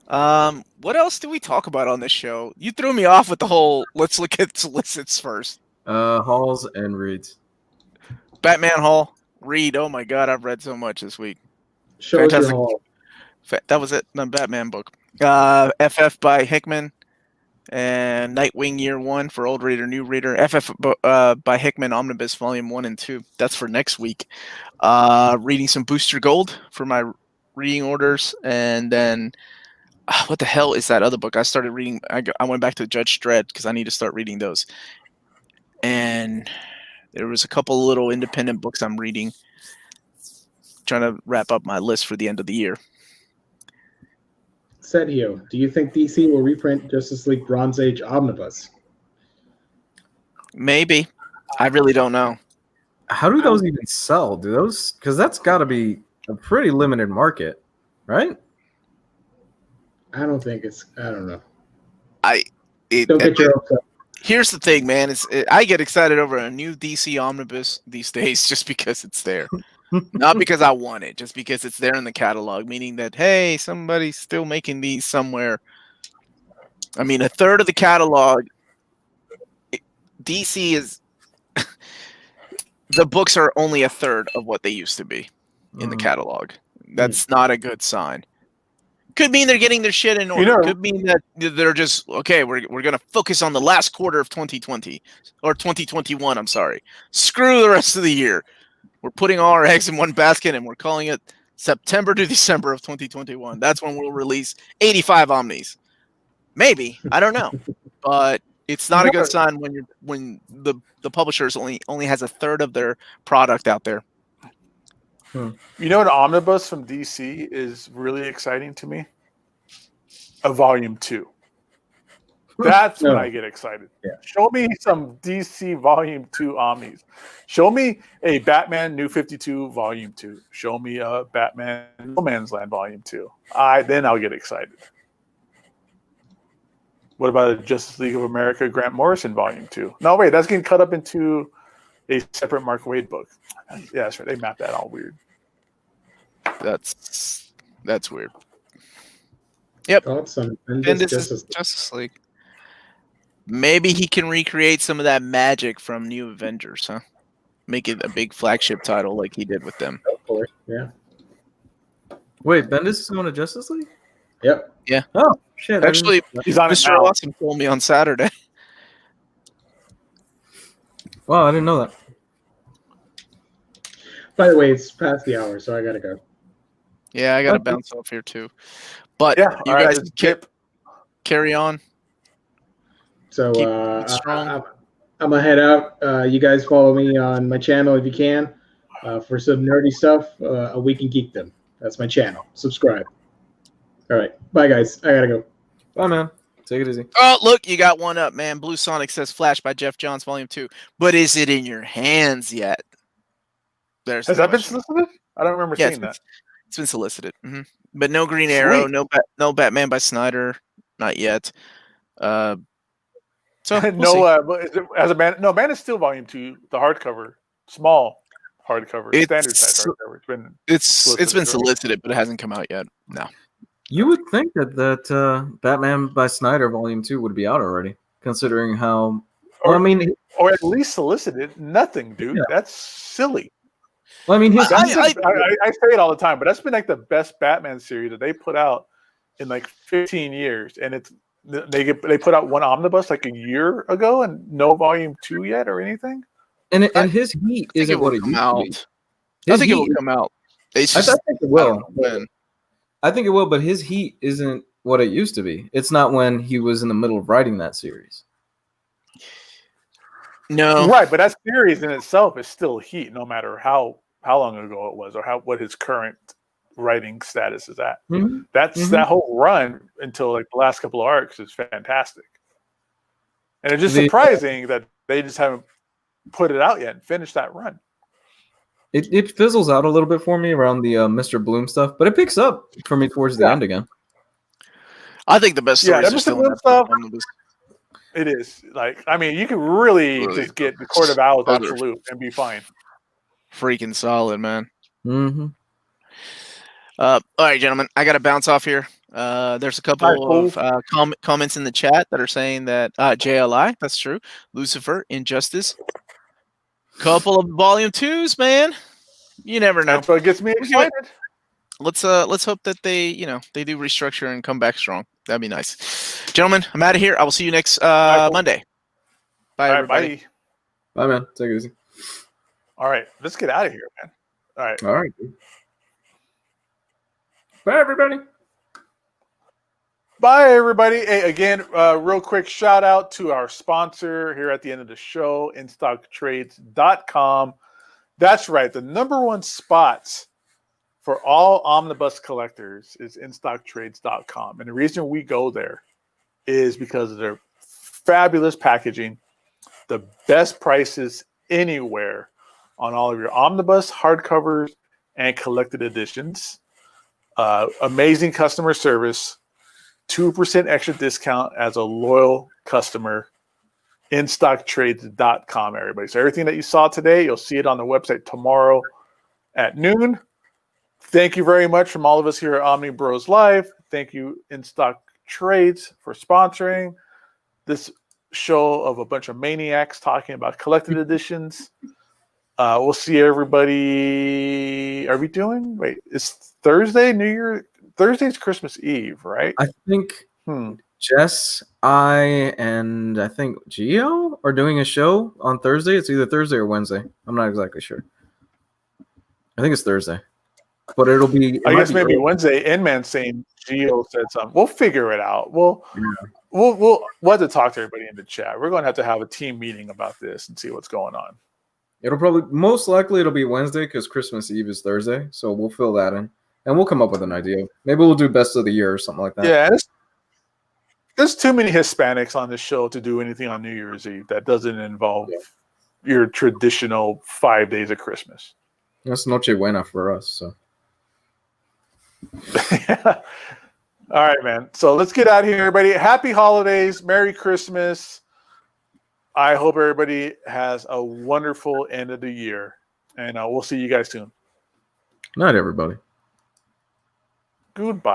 [SPEAKER 3] What else do we talk about on this show? You threw me off with the whole let's look at solicits first.
[SPEAKER 4] Hauls and reads.
[SPEAKER 3] Batman haul, read. Oh my god, I've read so much this week.
[SPEAKER 2] Show us your haul.
[SPEAKER 3] That was it. The Batman book. FF by Hickman and Nightwing Year 1 for old reader, new reader. FF by Hickman, Omnibus Volume 1 and 2. That's for next week. Reading some Booster Gold for my reading orders, and then what the hell is that other book? I started reading. I went back to Judge Dredd because I need to start reading those. And there was a couple little independent books I'm reading, trying to wrap up my list for the end of the year.
[SPEAKER 2] Sergio, do you think DC will reprint Justice League Bronze Age Omnibus?
[SPEAKER 3] Maybe. I really don't know.
[SPEAKER 4] How do those even sell? Do those? Because that's got to be a pretty limited market, right?
[SPEAKER 2] I don't think it's. I don't know.
[SPEAKER 3] Don't
[SPEAKER 2] get your hopes up.
[SPEAKER 3] Here's the thing, man. I get excited over a new DC omnibus these days just because it's there. Not because I want it, just because it's there in the catalog, meaning that, hey, somebody's still making these somewhere. I mean, a third of the catalog, DC is... the books are only a third of what they used to be in the catalog. That's not a good sign. Could mean they're getting their shit in order. Could mean that they're just, okay, we're going to focus on the last quarter of 2020. Or 2021, I'm sorry. Screw the rest of the year. We're putting all our eggs in one basket, and we're calling it September to December of 2021. That's when we'll release 85 Omnis. Maybe. I don't know. But it's not a good sign when the publishers only has a third of their product out there.
[SPEAKER 1] You know, an omnibus from DC is really exciting to me? A volume 2. That's when I get excited. Yeah. Show me some DC volume 2 omnis. Show me a Batman New 52 volume 2. Show me a Batman No Man's Land volume 2. Then I'll get excited. What about a Justice League of America Grant Morrison volume 2? No, wait, that's getting cut up into a separate Mark Waid book. Yeah, that's right. They mapped that all weird.
[SPEAKER 3] That's weird. Yep.
[SPEAKER 2] And this is
[SPEAKER 3] Justice League. Maybe he can recreate some of that magic from New Avengers, huh? Make it a big flagship title like he did with them.
[SPEAKER 2] Hopefully, yeah.
[SPEAKER 4] Wait, Bendis is going to Justice League?
[SPEAKER 2] Yep.
[SPEAKER 3] Yeah.
[SPEAKER 4] Oh, shit.
[SPEAKER 3] Actually,
[SPEAKER 1] he's on
[SPEAKER 3] Mr. Awesome told me on Saturday.
[SPEAKER 4] Wow, I didn't know that.
[SPEAKER 2] By the way, it's past the hour, so I gotta go.
[SPEAKER 3] Yeah, I gotta bounce off here too. But
[SPEAKER 1] yeah,
[SPEAKER 3] you guys carry on.
[SPEAKER 2] So
[SPEAKER 3] strong.
[SPEAKER 2] I'm gonna head out. You guys follow me on my channel if you can for some nerdy stuff. A Week in Geekdom. That's my channel. Subscribe. All right. Bye, guys. I gotta go.
[SPEAKER 4] Bye, man. Take it easy.
[SPEAKER 3] Oh, look, you got one up, man. Blue Sonic says Flash by Jeff Johns, Volume 2. But is it in your hands yet?
[SPEAKER 1] Has that been solicited? I don't remember seeing that.
[SPEAKER 3] It's been solicited. Mm-hmm. But no Green Arrow, no Batman by Snyder, not yet. So we'll
[SPEAKER 1] no,
[SPEAKER 3] see.
[SPEAKER 1] but is it, as a Man, no, Man is Steel Volume 2, the hardcover, small hardcover, standard size hardcover.
[SPEAKER 3] It's been
[SPEAKER 1] right?
[SPEAKER 3] solicited, but it hasn't come out yet. No.
[SPEAKER 4] You would think that Batman by Snyder Volume 2 would be out already, considering how. Well, I mean,
[SPEAKER 1] or at least solicited. Nothing, dude.
[SPEAKER 4] Yeah.
[SPEAKER 1] That's silly.
[SPEAKER 4] well, I mean, his
[SPEAKER 1] I say it all the time, but that's been like the best Batman series that they put out in like 15 years, and they put out one omnibus like a year ago, and no Volume 2 yet or anything.
[SPEAKER 4] and his heat isn't what it used to be.
[SPEAKER 3] I think it will come out. It's just,
[SPEAKER 4] I think it will.
[SPEAKER 3] When.
[SPEAKER 4] I think it will, but his heat isn't what it used to be. It's not when he was in the middle of writing that series.
[SPEAKER 3] No,
[SPEAKER 1] Right, but that series in itself is still heat, no matter how long ago it was or what his current writing status is at.
[SPEAKER 4] Mm-hmm.
[SPEAKER 1] That whole run until like the last couple of arcs is fantastic, and it's just surprising that they just haven't put it out yet and finished that run.
[SPEAKER 4] It fizzles out a little bit for me around the Mr. Bloom stuff, but it picks up for me towards the end again.
[SPEAKER 3] I think the best stories are still in that
[SPEAKER 1] stuff.
[SPEAKER 3] omnibus.
[SPEAKER 1] It is like, I mean, you can really just get the Court of Owls Absolute and be fine.
[SPEAKER 3] Freaking solid, man.
[SPEAKER 4] Mm-hmm.
[SPEAKER 3] All right, gentlemen, I got to bounce off here. There's a couple of comments in the chat that are saying that JLI, that's true. Lucifer, Injustice. Couple of Volume 2s, man. You never know.
[SPEAKER 1] That's what gets me excited.
[SPEAKER 3] Let's hope that they do restructure and come back strong. That'd be nice. Gentlemen, I'm out of here. I will see you next Monday. Bye, everybody.
[SPEAKER 4] Bye, man. Take it easy.
[SPEAKER 1] All right, let's get out of here, man. All right.
[SPEAKER 4] All right. Bye, everybody.
[SPEAKER 1] Bye, everybody. Hey, again, real quick shout out to our sponsor here at the end of the show, InStockTrades.com. That's right. The number one spots for all omnibus collectors is InStockTrades.com. And the reason we go there is because of their fabulous packaging, the best prices anywhere on all of your omnibus, hardcovers, and collected editions. Amazing customer service. 2% extra discount as a loyal customer. InStockTrades.com, everybody. So everything that you saw today, you'll see it on the website tomorrow at noon. Thank you very much from all of us here at Omnibros Thank you, InStock Trades, for sponsoring this show of a bunch of maniacs talking about collected editions. We'll see everybody. Are we doing? Wait, it's Thursday, New Year. Thursday's Christmas Eve, right?
[SPEAKER 4] I think Jess, and I think Gio are doing a show on Thursday. It's either Thursday or Wednesday. I'm not exactly sure. I think it's Thursday. But it'll be.
[SPEAKER 1] I guess maybe Wednesday. Inman saying Gio said something. We'll figure it out. We'll have to talk to everybody in the chat. We're going to have a team meeting about this and see what's going on.
[SPEAKER 4] It'll probably most likely it'll be Wednesday because Christmas Eve is Thursday. So we'll fill that in and we'll come up with an idea. Maybe we'll do best of the year or something like that.
[SPEAKER 1] Yeah, there's too many Hispanics on this show to do anything on New Year's Eve that doesn't involve your traditional 5 days of Christmas.
[SPEAKER 4] That's Noche Buena for us. So.
[SPEAKER 1] All right, man. So let's get out of here, everybody. Happy holidays. Merry Christmas. I hope everybody has a wonderful end of the year. And we'll see you guys soon.
[SPEAKER 4] Night, everybody.
[SPEAKER 1] Goodbye.